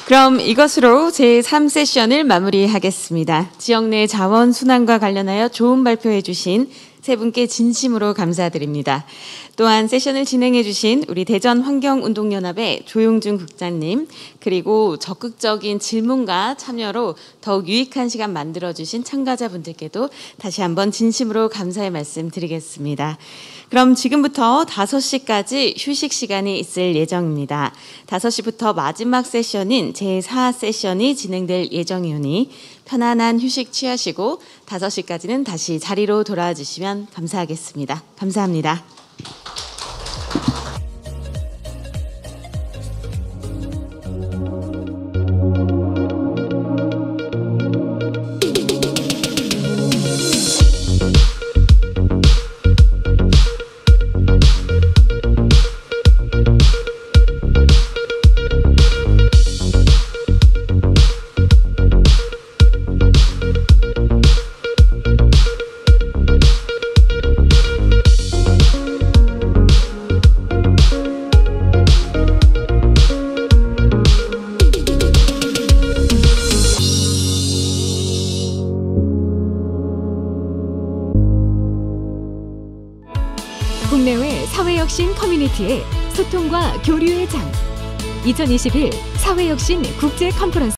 그럼 이것으로 제3세션을 마무리하겠습니다. 지역 내 자원 순환과 관련하여 좋은 발표해 주신 세 분께 진심으로 감사드립니다. 또한 세션을 진행해 주신 우리 대전환경운동연합의 조용준 국장님, 그리고 적극적인 질문과 참여로 더욱 유익한 시간 만들어 주신 참가자분들께도 다시 한번 진심으로 감사의 말씀 드리겠습니다. 그럼 지금부터 5시까지 휴식 시간이 있을 예정입니다. 5시부터 마지막 세션인 제4세션이 진행될 예정이오니 편안한 휴식 취하시고 5시까지는 다시 자리로 돌아와 주시면 감사하겠습니다. 감사합니다. 국내외 사회혁신 커뮤니티의 소통과 교류의 장 2021 사회혁신 국제 컨퍼런스